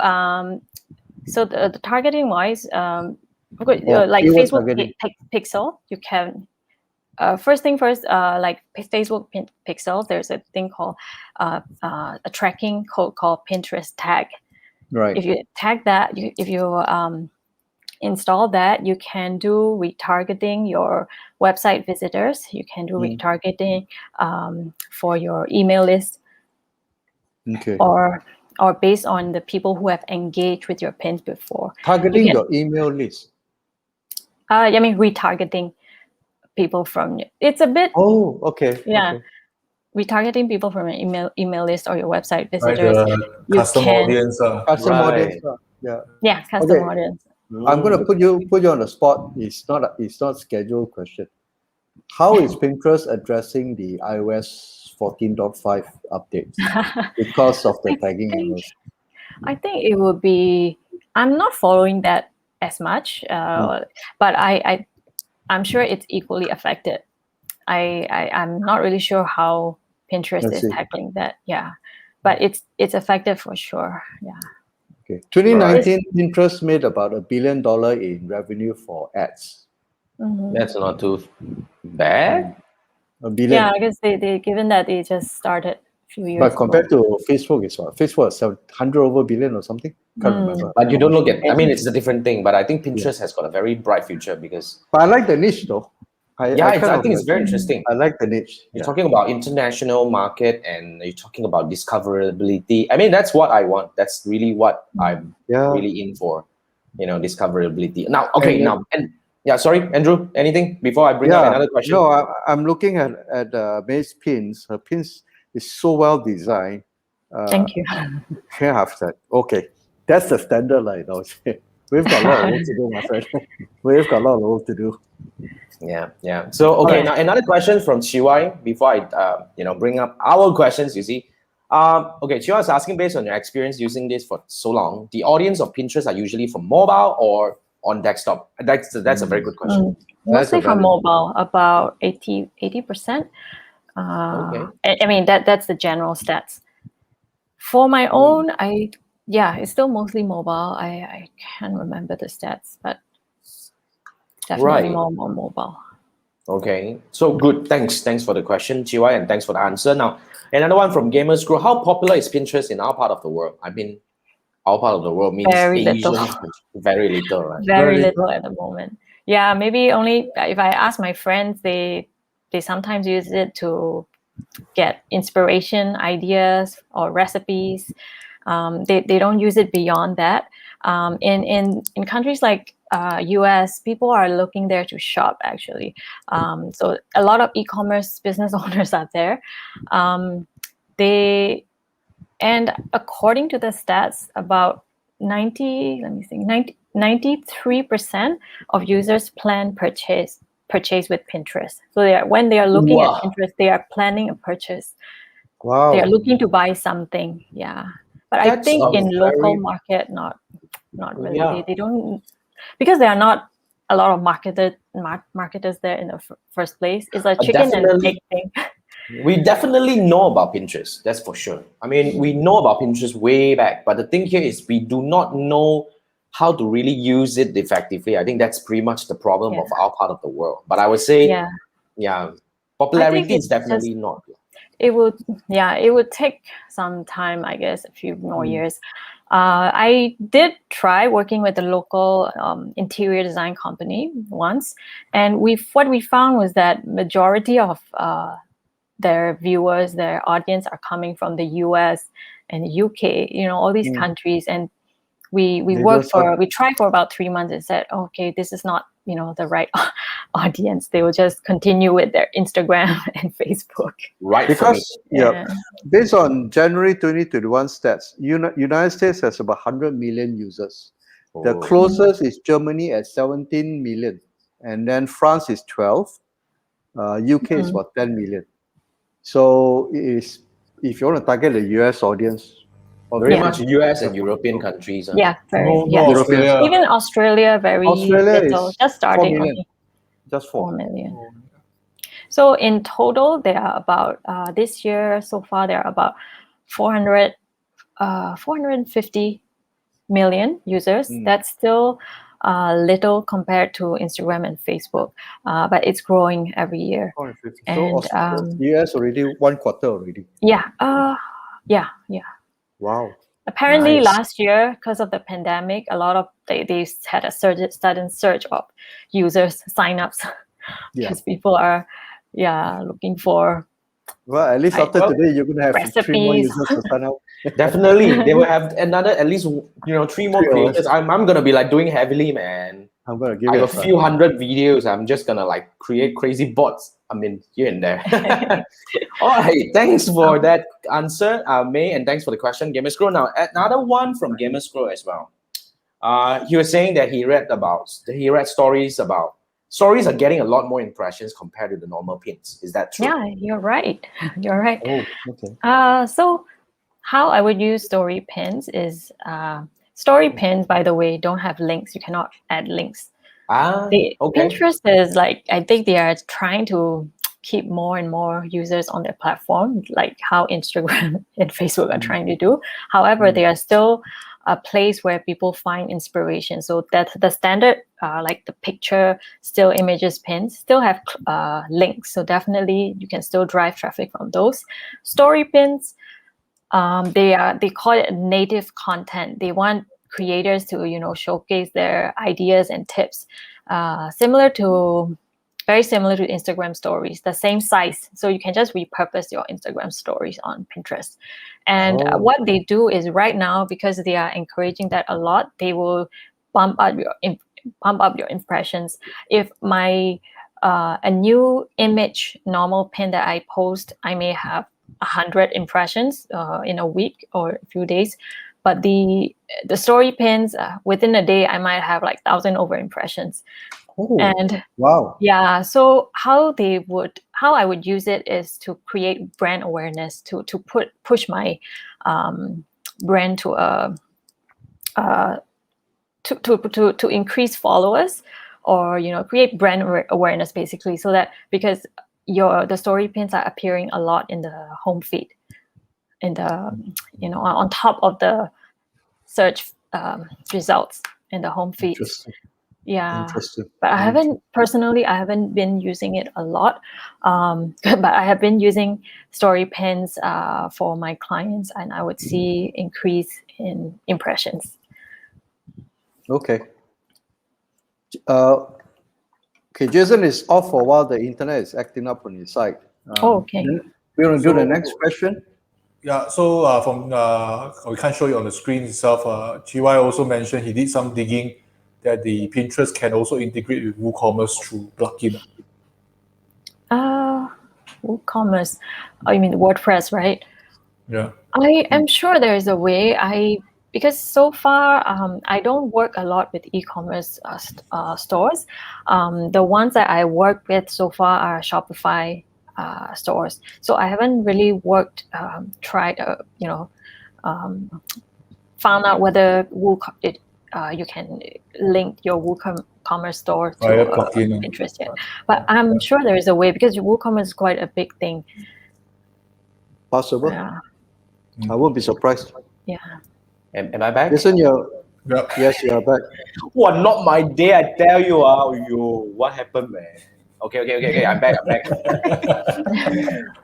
so the targeting wise, like Facebook Pixel, you can, first thing first, like Facebook Pixel, there's a thing called a tracking code called Pinterest tag. Right. If you tag that, if you install that, you can do retargeting your website visitors. You can do retargeting for your email list. Okay. Or based on the people who have engaged with your pins before. Targeting your email list. I mean retargeting people from, it's a bit. Oh, okay. Yeah. Okay. Retargeting people from an email list or your website visitors. Custom audience. Custom audience. Yeah. Yeah, custom audience. I'm going to put you on the spot. It's not scheduled question. How is Pinterest addressing the iOS 14.5 updates because of the tagging? I think it would be. I'm not following that as much, but I'm sure it's equally affected. I'm not really sure how Pinterest is tackling that. Yeah, but it's affected for sure. Yeah. Okay. 2019, Pinterest made about $1 billion in revenue for ads. That's not too bad. $1 billion. Yeah, I guess they given that they just started a few years But compared to Facebook, it's what? Facebook is 100 over billion or something. Can't remember. But you don't look at. I mean, it's a different thing. But I think Pinterest has got a very bright future because. But I like the niche though. I think it's very interesting. I like the niche. You're talking about international market, and you're talking about discoverability. I mean, that's what I want. That's really what I'm really in for. Discoverability. Now, okay, sorry, Andrew. Anything before I bring up another question? No, I'm looking at May's pins. Her pins is so well designed. Thank you. Okay, that's the standard line. We've got a lot of work to do, my friend. We've got a lot of work to do. Yeah. So, okay, now another question from Chiwai before I, bring up our questions, you see. Okay, Chiwai is asking, based on your experience using this for so long, the audience of Pinterest are usually from mobile or on desktop? That's a very good question. Mostly from mobile, about 80%. Okay. I mean, that's the general stats. For my own, it's still mostly mobile. I can't remember the stats, but definitely more mobile. Okay, so good. Thanks for the question, Chiwai, and thanks for the answer. Now, another one from Gamers Crew. How popular is Pinterest in our part of the world? I mean, our part of the world means very little. Very little, right? Very little at the moment. Yeah, maybe only if I ask my friends, they sometimes use it to get inspiration, ideas, or recipes. They don't use it beyond that. In countries like US, people are looking there to shop actually. So a lot of e-commerce business owners are there. And according to the stats, about 93% of users plan purchase with Pinterest. So when they are looking at Pinterest, they are planning a purchase. Wow. They are looking to buy something. Yeah. But I That's think a in local very- market, not really. Yeah. They don't, because there are not a lot of marketers there in the first place. It's a chicken and egg Definitely. thing. We definitely know about Pinterest, that's for sure. I mean, we know about Pinterest way back, but the thing here is we do not know how to really use it effectively. I think that's pretty much the problem Yeah. of our part of the world. But I would say, Yeah, yeah, popularity it's is definitely not. it would take some time, I guess, a few more years. I did try working with a local interior design company once, and what we found was that majority of their viewers, their audience are coming from the US and the UK, all these countries. And we tried for about 3 months and said, okay, this is not, the right audience. They will just continue with their Instagram and Facebook. Right. Because Yeah. based on January 2021 stats, United States has about 100 million users. The Oh. closest is Germany at 17 million, and then France is 12. UK is about 10 million. So if you want to target the US audience, Very Yeah. much US and European countries. Yeah, very. No, Yeah. no, Australia. Even Australia, very Australia little, is just 4 starting million. only Just 4 4. million. So in total, there are about this year so far there are about 450 million users. That's still little compared to Instagram and Facebook, but it's growing every year. 450. And So US already 1/4 already. yeah. Wow. Apparently, Nice. last year, because of the pandemic, a lot of they had a sudden surge of users signups because people are looking for Well, at least after today, you're going to have 3 more recipes. users to sign up. Definitely. They will have another, at least, 3 more 3 hours. creators. I'm going to be like doing heavily, man. I'm going to give I it have a a try. few hundred videos. I'm just going to like create crazy bots. I mean, here and there. All right. Thanks for that answer, May, and thanks for the question, Gamer Scroll. Now, another one from Gamer Scroll as well. He was saying that he read stories about stories are getting a lot more impressions compared to the normal pins. Is that true? Yeah, you're right. You're right. Oh, okay. So how I would use story pins is story pins, by the way, don't have links. You cannot add links. Okay. Pinterest is like, I think they are trying to keep more and more users on their platform, like how Instagram and Facebook are trying to do. However, they are still a place where people find inspiration. So that the standard, like the picture, still images pins, still have links. So definitely you can still drive traffic from those. Story pins, they call it native content. They want creators to showcase their ideas and tips, very similar to Instagram stories, the same size. So you can just repurpose your Instagram stories on Pinterest. And what they do is right now, because they are encouraging that a lot, they will bump up your impressions. If my a new image normal pin that I post, I may have 100 impressions in a week or a few days, but the story pins within a day I might have like 1,000 over impressions. And wow. Yeah, so how I would use it is to create brand awareness, to push my brand to to increase followers, or create brand awareness basically, so that because the story pins are appearing a lot in the home feed, in the on top of the search results in the home feed. Yeah, but I haven't been using it a lot, but I have been using story pins for my clients, and I would see increase in impressions. Okay. Okay, Jason is off for a while. The internet is acting up on his side. Okay. We're going to do the next question. Yeah, so we can't show you on the screen itself. GY also mentioned he did some digging that the Pinterest can also integrate with WooCommerce through plugin. WooCommerce. Oh, you mean WordPress, right? Yeah. I am sure there is a way. Because so far I don't work a lot with e-commerce stores. The ones that I work with so far are Shopify stores. So I haven't really tried found out whether you can link your WooCommerce store to Via plugin. Pinterest yet. But I'm sure there is a way, because WooCommerce is quite a big thing. Possible. Yeah. I won't be surprised. Yeah. Am I back? Listen, Yeah. yes, you are back. What, not my day, I tell you. What happened, man? Okay. I'm back.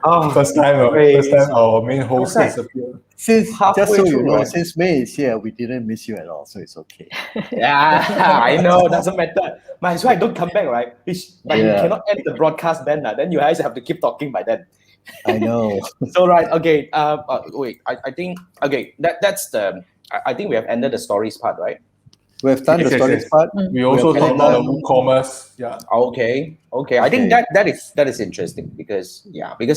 Oh, First time our main host Okay. disappeared. Since Halfway just so you through, know, right? since May is here, we didn't miss you at all, so it's okay. Yeah, I know, doesn't matter. Might as well I don't come back, right? But you Yeah. cannot end the broadcast then you guys have to keep talking by then. I know. So right, okay. Wait, I think okay. That's the. I think we have ended the stories part, right? We have done the Yes. stories part. We also have talked about the done- WooCommerce. Yeah. Okay. I think Okay. that is interesting because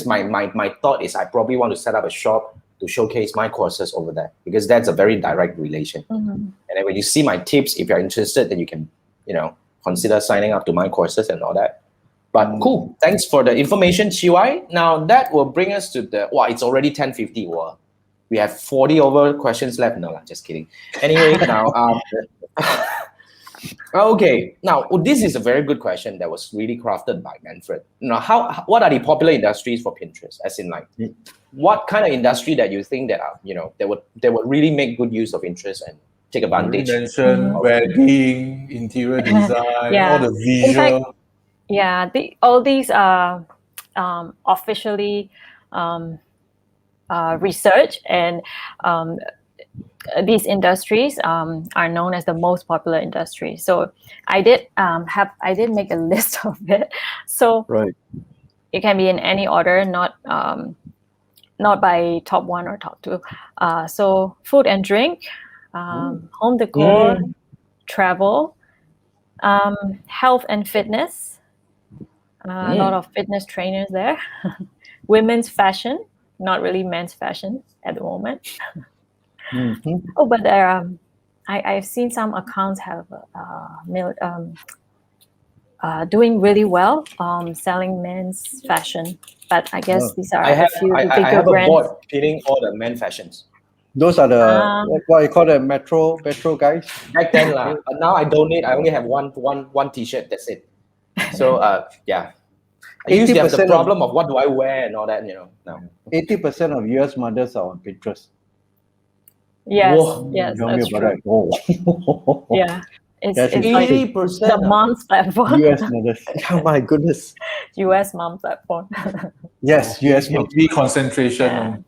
my thought is I probably want to set up a shop to showcase my courses over there because that's a very direct relation. Mhm. And then when you see my tips, if you're interested, then you can consider signing up to my courses and all that. But cool, thanks for the information, Chiwai. Now that will bring us to it's already 10:50. Wow. We have 40 over questions left. No, just kidding. Anyway, now okay. Now this is a very good question that was really crafted by Manfred. Now, what are the popular industries for Pinterest? As in, like, what kind of industry that you think that are that would really make good use of interest and take You advantage? mentioned wedding, interior design, Yeah. all the In fact, visual. yeah, all these are officially researched, and these industries are known as the most popular industries. So I did make a list of it. So Right. it can be in any order, not by top 1 or top 2. So food and drink, home decor, travel, health and fitness. A lot of fitness trainers there. Women's fashion, not really men's fashion at the moment. Mm-hmm. Oh, but there I've seen some accounts have doing really well selling men's fashion, but I guess Oh. these are I have a few I bigger have a brands. board pinning all the men fashions. Those are the what you call the metro guys. Back then, but now I donate. I only have one T-shirt. That's it. So yeah, I used to have the 80% problem of what do I wear and all that. Now 80% of US mothers are on Pinterest. Yes, Whoa. yes, Tell me that's about true. that. Whoa. Yeah, it's That's like interesting. 80%. the mom's platform. US mothers. Oh my goodness. US mom platform. Yes, US mothers. Heavy concentration Yeah.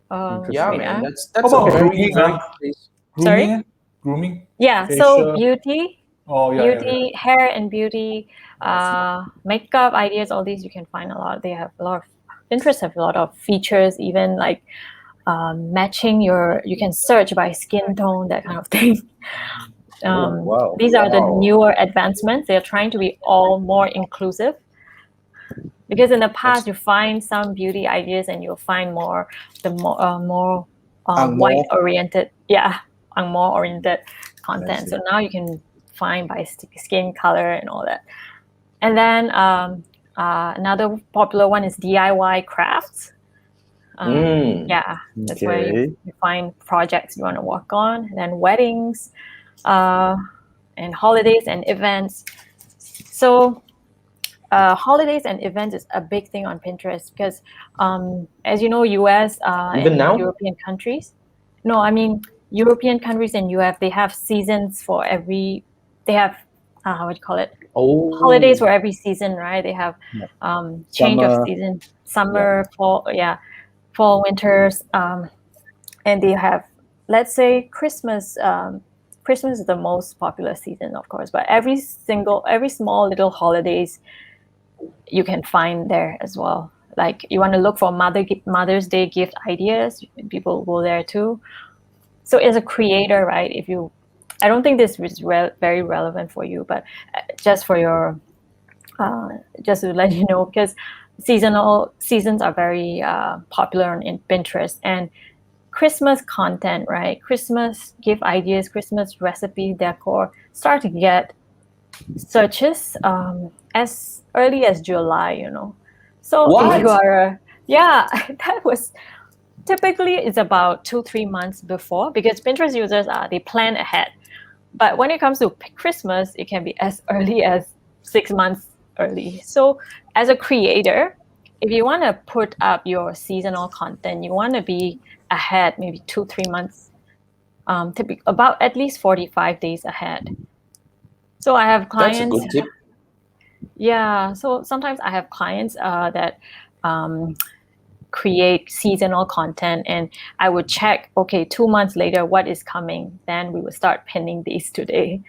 on Yeah, wait, man, that's How a about very grooming, very. Sorry? grooming. Grooming. Yeah, Facial. so beauty, Oh yeah. beauty, hair and beauty, makeup ideas, all these you can find a lot. They have a lot of Pinterest have a lot of features, even like matching you can search by skin tone, that kind of thing. Wow. These are the newer advancements. They're trying to be all more inclusive. Because in the past, you find some beauty ideas and you'll find more white oriented, more oriented content. So now you can find by skin color and all that. And then another popular one is DIY crafts. Yeah, that's where you find projects you want to work on. And then weddings, and holidays and events. So holidays and events is a big thing on Pinterest because, as you know, US Even and now? European countries. No, I mean European countries and US, they have seasons for every. They have what do you call it? Oh, Holidays for every season, right? They have change of Summer. season, summer, fall, winters, and they have, let's say, Christmas. Christmas is the most popular season, of course, but every small little holidays you can find there as well. Like you want to look for Mother's Day gift ideas, people go there too. So as a creator, right? I don't think this is very relevant for you, but just for your, just to let you know, because seasons are very popular on Pinterest, and Christmas content, right? Christmas gift ideas, Christmas recipe decor start to get searches as early as July, So What? if you are that was Typically, it's about 2-3 months before, because Pinterest users they plan ahead. But when it comes to Christmas, it can be as early as 6 months early. So as a creator, if you want to put up your seasonal content, you want to be ahead, maybe 2-3 months, typically about at least 45 days ahead. So I have That's a clients. good tip. Yeah. So sometimes I have clients that create seasonal content, and I would check, okay, 2 months later, what is coming? Then we would start pinning these today.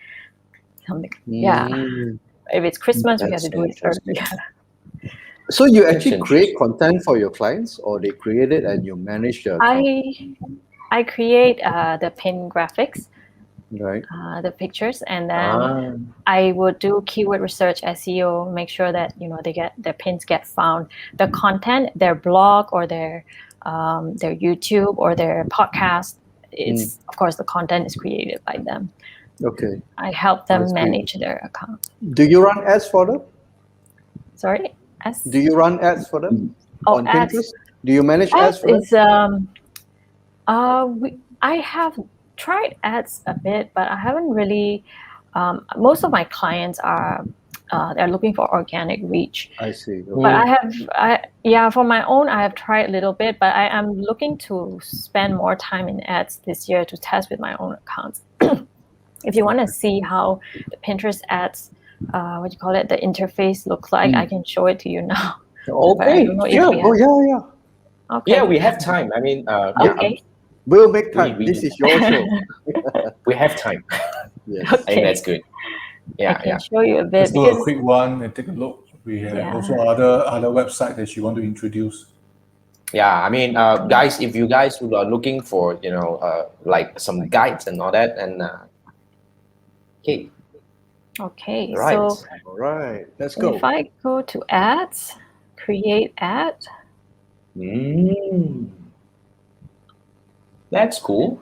Something. Yeah. Mm, If it's Christmas, we have that's to do it interesting. earlier. So you actually That's create content for your clients, or they create it and you manage the account, I create the pin graphics, right? the pictures, and then I would do keyword research, SEO, make sure that their pins get found. The content, their blog or their YouTube or their podcast, it's of course the content is created by them. Okay. I help them That's great. manage their account. Do you run ads for them? Sorry, Do you run ads for them on ads. Pinterest? Do you manage ads Ads for them? is I have tried ads a bit, but I haven't really. Most of my clients are they're looking for organic reach. I see. But Okay. for my own, I have tried a little bit, but I am looking to spend more time in ads this year to test with my own accounts. If you want to see how the Pinterest ads, the interface looks like, I can show it to you now. But I Okay, don't know if sure. we have- Oh yeah. Okay. Yeah, we have time. I mean, Okay. We'll make time. We- This is your show. we have time. Yes. I think that's good. I Yeah, can yeah. show you a bit Let's do a because quick one and take a look. We have Yeah. also other website that you want to introduce. Yeah, I mean, guys, if you guys who are looking for, like some guides and all that, and okay, okay. right. So All right. Let's go. if I go to ads, create ad. That's cool.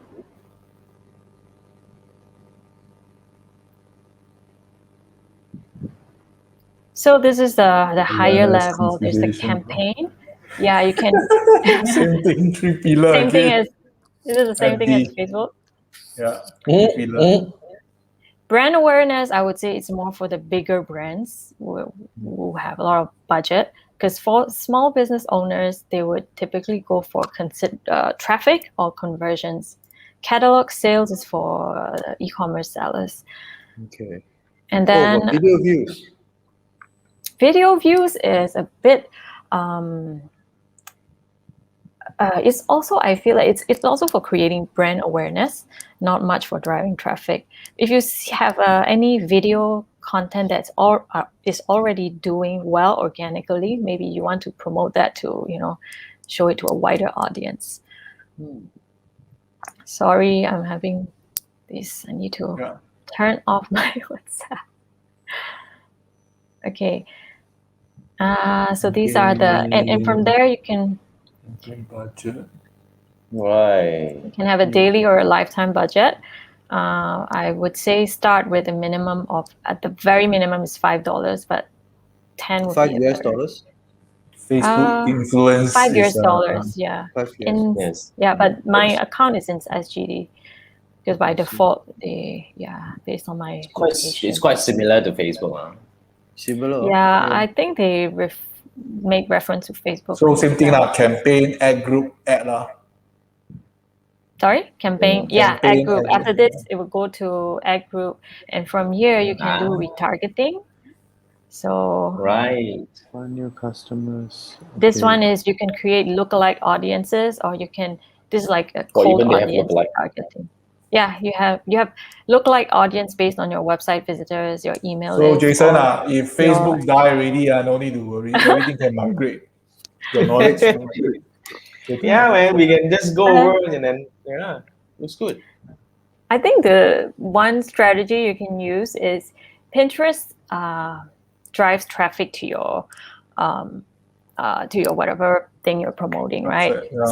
So this is the higher Awareness, level. There's the consideration. campaign. Yeah, you can. Same thing, three pillar Same thing again. as this is the same thing as FD. Facebook. Yeah, three pillar. Brand awareness, I would say it's more for the bigger brands who have a lot of budget. Because for small business owners, they would typically go for traffic or conversions. Catalog sales is for e-commerce sellers. Okay. And then video views. video views is a bit. It's also, I feel like it's also for creating brand awareness, not much for driving traffic. If you have any video content that's is already doing well organically, maybe you want to promote that to show it to a wider audience. Sorry, I'm having this. I need to turn off my WhatsApp. Okay. So these are the and from there you can. Budget. Right. You can have a daily or a lifetime budget. I would say start with a minimum at the very minimum is $5, but 10 would be $5 US. Facebook influence. $5, yeah. $5. Yes. Yeah, but my account is in SGD because by default based on my location. It's quite similar to Facebook. Similar. Yeah, I think they make reference to Facebook. So same thing lah. Campaign, ad group, ad lah. Sorry, campaign. Yeah, Campaign, ad group. ad After group. this, it will go to ad group, and from here you can do retargeting. So Right. Find new customers. this Okay. one is you can create lookalike audiences, or you can. This is like a Or cold even they have audience lookalike. targeting. Yeah, you have lookalike audience based on your website visitors, your email So list. Jason, or if Facebook die already, no need to worry. Everything can migrate. Your knowledge migrate. Yeah, man, we can just go over and then looks good. I think the one strategy you can use is Pinterest drives traffic to your whatever thing you're promoting, right? Yeah.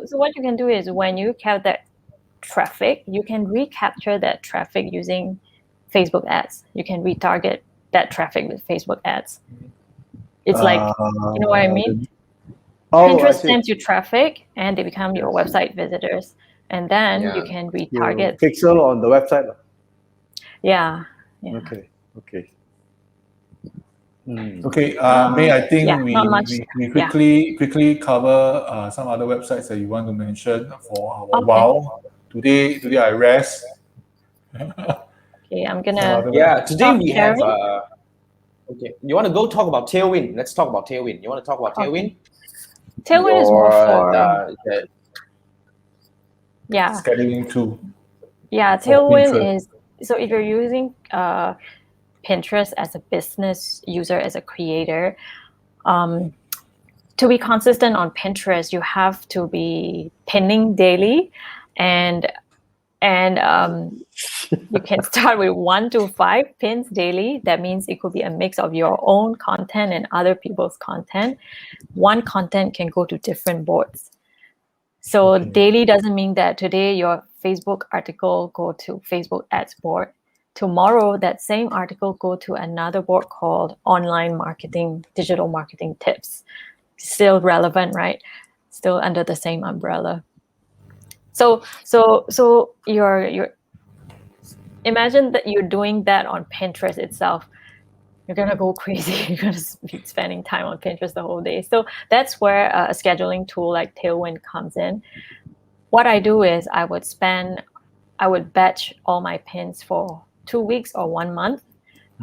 So what you can do is when you have that traffic, you can recapture that traffic using Facebook ads. You can retarget that traffic with Facebook ads. It's like, you know what I mean? Oh, I Pinterest see. sends you traffic, and they become your Yes. website visitors, and then Yeah. you can You retarget. pixel on the website. Yeah. Okay. Hmm. Okay, May, I think Yeah, not much. we Yeah. quickly cover some other websites that you want to mention for our Okay. wow. Today I rest. Okay, I'm Some gonna other Yeah, today stop we have. sharing. Okay, you want to go talk about Tailwind? Let's talk about Tailwind. You want to talk about Tailwind? Okay. Tailwind is more for yeah. scheduling tool. Yeah, for Tailwind Pinterest. is so if you're using Pinterest as a business user, as a creator, to be consistent on Pinterest, you have to be pinning daily, and you can start with 1 to 5 pins daily. That means it could be a mix of your own content and other people's content. One content can go to different boards. So daily doesn't mean that today your Facebook article go to Facebook ads board. Tomorrow that same article go to another board called online marketing, digital marketing tips. Still relevant, right? Still under the same umbrella. So you're imagine that you're doing that on Pinterest itself. You're gonna go crazy. You're gonna be spending time on Pinterest the whole day. So that's where a scheduling tool like Tailwind comes in. What I do is I would batch all my pins for 2 weeks or 1 month.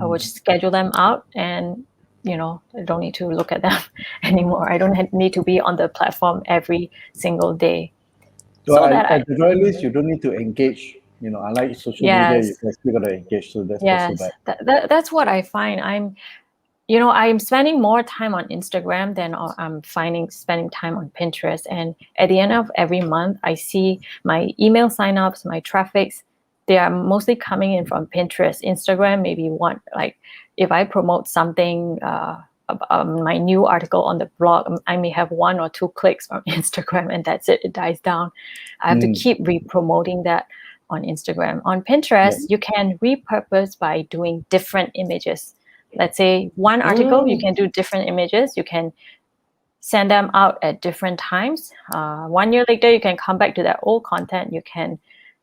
I would schedule them out, and I don't need to look at them anymore. I don't need to be on the platform every single day. So at the very least, you don't need to engage. Unlike social media, Yes. you still got to engage. So that's Yes, not so bad. that's what I find. I'm spending more time on Instagram than I'm spending time on Pinterest. And at the end of every month, I see my email signups, my traffics, they are mostly coming in from Pinterest. Instagram, maybe one, like if I promote something, my new article on the blog, I may have 1 or 2 clicks from Instagram, and that's it. It dies down. I have to keep re-promoting that on Instagram. On Pinterest, you can repurpose by doing different images. Let's say one article, you can do different images. You can send them out at different times. 1 year later, you can come back to that old content. You can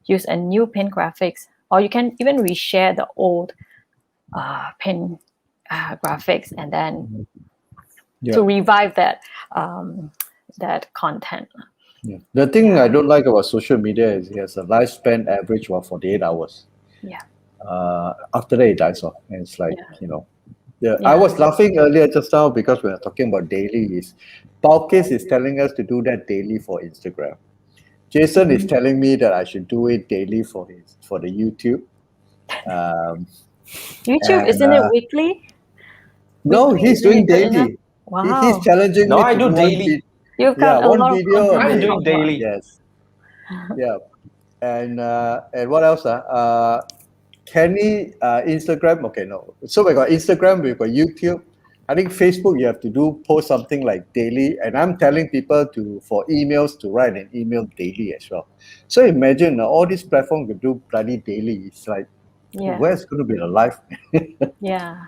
use a new pin graphics, or you can even reshare the old pin graphics, and then to revive that content. Yeah. The thing I don't like about social media is it has a lifespan average of 48 hours. Yeah. After that, it dies off. And it's like, Yeah. I was laughing earlier just now because we are talking about daily. Paulkis is telling us to do that daily for Instagram. Jason is telling me that I should do it daily for the YouTube. YouTube, isn't it weekly? No, Weekly, he's isn't doing it good enough? daily. Wow. He's challenging No, me I to do do daily. You've got a one lot of video content. a I'm day. doing daily. Yes. Yeah. And what else? Kenny, Instagram. Okay, no. So we got Instagram, we got YouTube. I think Facebook, you have to post something like daily. And I'm telling people for emails to write an email daily as well. So imagine all these platforms could do bloody daily. It's like, where's going to be the life? Yeah.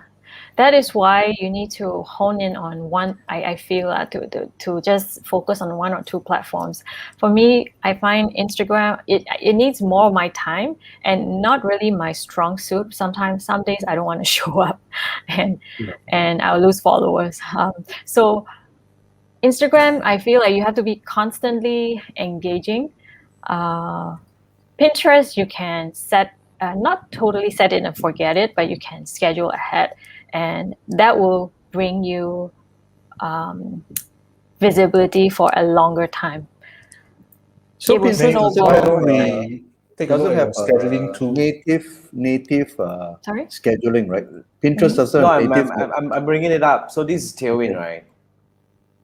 That is why you need to hone in on one. I feel to just focus on 1 or 2 platforms. For me, I find Instagram it needs more of my time and not really my strong suit. Sometimes, some days I don't want to show up, and I'll lose followers. So Instagram, I feel like you have to be constantly engaging. Pinterest, you can set not totally set it and forget it, but you can schedule ahead. And that will bring you visibility for a longer time. So Pinterest doesn't have scheduling tool. native Sorry? scheduling, right? Pinterest doesn't No, have native. I'm bringing it up. So this is Tailwind, right?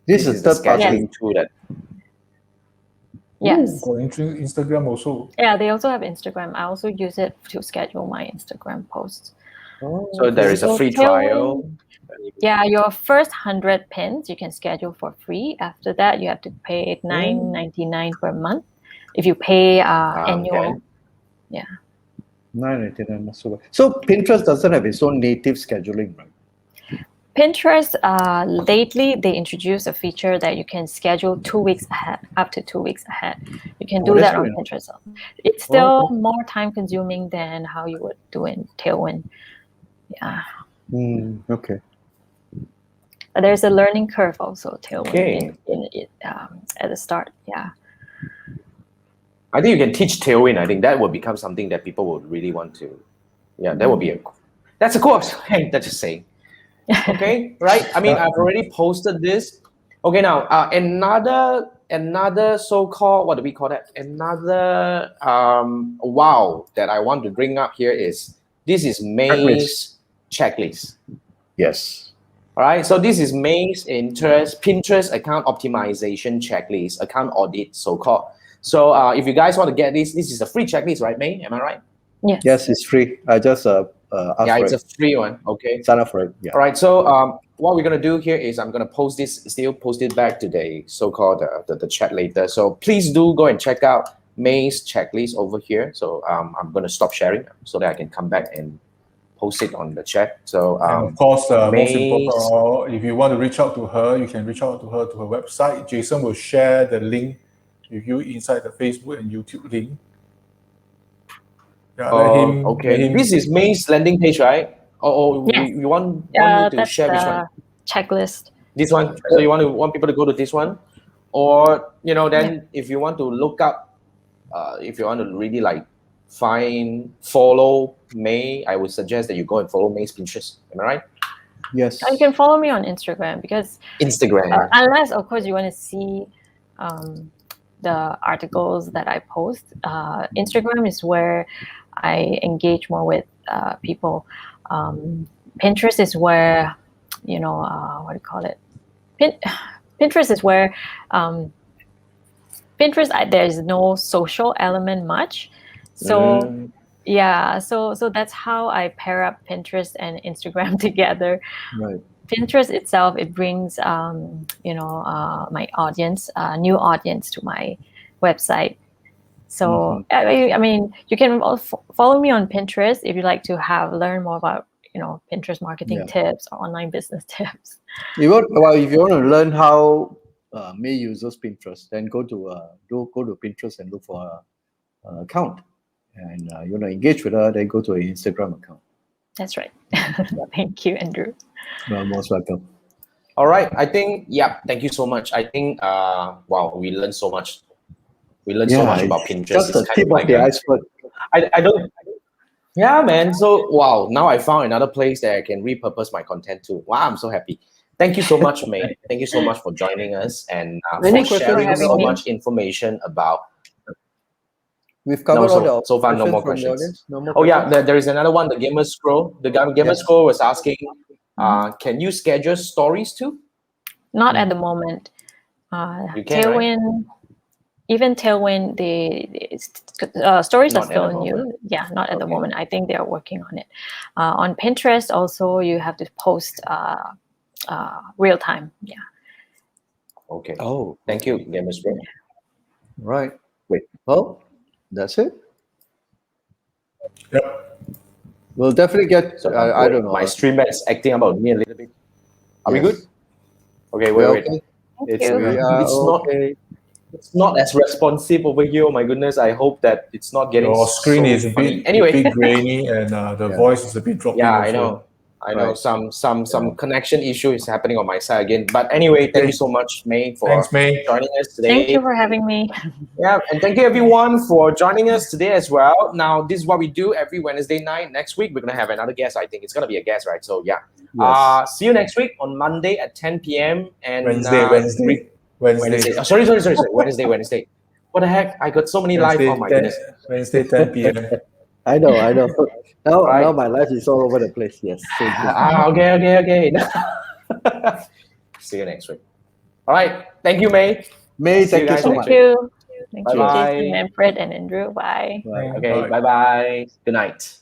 This is the third party. scheduling tool that. Yes. Instagram also. Yeah, they also have Instagram. I also use it to schedule my Instagram posts. So there is a free trial. Yeah, your first 100 pins you can schedule for free. After that, you have to pay $9.99 per month. If you pay annual, yeah. $9.99. So Pinterest doesn't have its own native scheduling, right? Pinterest, lately they introduced a feature that you can schedule 2 weeks ahead, up to 2 weeks ahead. You can do that's that on good. Pinterest. It's still more time consuming than how you would do in Tailwind. Yeah. Okay. But there's a learning curve also, Tailwind, Okay. at the start. Yeah. I think you can teach Tailwind. I think that will become something that people would really want to. Yeah, that would be that's a course. Hey, that's just saying. Okay, right? I mean, I've already posted this. Okay, now another so-called, what do we call that? Another wow that I want to bring up here is this is May's checklist. Yes. All right, so this is May's Pinterest account optimization checklist, account audit, so-called. So if you guys want to get this is a free checklist, right, May? Am I right? Yes. Yes, it's free. I just asked Yeah, for it's it. a free one. Okay. Sign up for it. Yeah. All right. So what we're gonna do here is I'm gonna post it back to the so-called the chat later. So please do go and check out May's checklist over here. So I'm gonna stop sharing so that I can come back and post it on the chat. So and of course, most May's- important of all, if you want to reach out to her, you can reach out to her website. Jason will share the link with you inside the Facebook and YouTube link. Yeah, okay. This is May's landing page, right? Yes. We want you to That's share which the one? checklist. This one. So you want people to go to this one, or then if you want to look up, if you want to really like follow May, I would suggest that you go and follow May's Pinterest. Am I right? Yes. You can follow me on Instagram because Instagram. unless of course you want to see the articles that I post. Instagram is where I engage more with people. Pinterest is where what do you call it? Pinterest is where Pinterest there's no social element much, so yeah, so that's how I pair up Pinterest and Instagram together. Right. Pinterest itself, it brings my audience, new audience to my website. So I mean, you can follow me on Pinterest if you like to learn more about Pinterest marketing tips or online business tips. If you want to learn how May uses Pinterest, then go to Pinterest and look for an account, and you want to engage with her, then go to her Instagram account. That's right. Thank you, Andrew. Well, most welcome. All right. I think thank you so much. I think wow, we learned so much. We learned so much about Pinterest. Just the tip of the iceberg. I don't. Yeah, man. So wow, now I found another place that I can repurpose my content to. Wow, I'm so happy. Thank you so much, May. Thank you so much for joining us and Any for questions sharing so me? much information about. We've covered all the so far no more from the questions. audience. No more Oh yeah, questions? there is another one. The Gamer Scroll. The Gamer Scroll was asking, can you schedule stories too? Not at the moment. You can, Tailwind, even Tailwind, the stories Not are at still the new. moment. Yeah, not at the Okay. moment. I think they are working on it. On Pinterest, also, you have to post real time. Yeah. Okay. Oh, Thank you, Gamer Scroll. right. Wait. Well, that's it. Yep. We'll definitely get. So I don't know. My streamer is acting about me a little bit. Are we Yes. good? Okay, We're wait. okay. Thank you. We are It's not- okay. It's not as responsive over here. Oh my goodness! I hope that it's not getting. Your screen so is a funny. bit, Anyway. bit grainy, and the voice is a bit dropping. Yeah, also. I know. Right. Some connection issue is happening on my side again. But anyway, thank you so much, May, for Thanks, May. joining us today. Thank you for having me. Yeah, and thank you everyone for joining us today as well. Now, this is what we do every Wednesday night. Next week, we're gonna have another guest. I think it's gonna be a guest, right? So yeah. Yes. See you next week on Monday at 10 p.m. and Wednesday. Oh, sorry. Wednesday. What the heck? I got so many live. Oh my goodness. Wednesday, 10 p.m. I know. Now, Right. now my life is all over the place. Yes. Same thing. Okay. See you next week. All right. Thank you, May. May, See you thank you guys so next much. Thank you. Thank you, Bye-bye. Jason, Manfred, and Andrew. Bye. Right. Okay. Bye. Bye. Good night.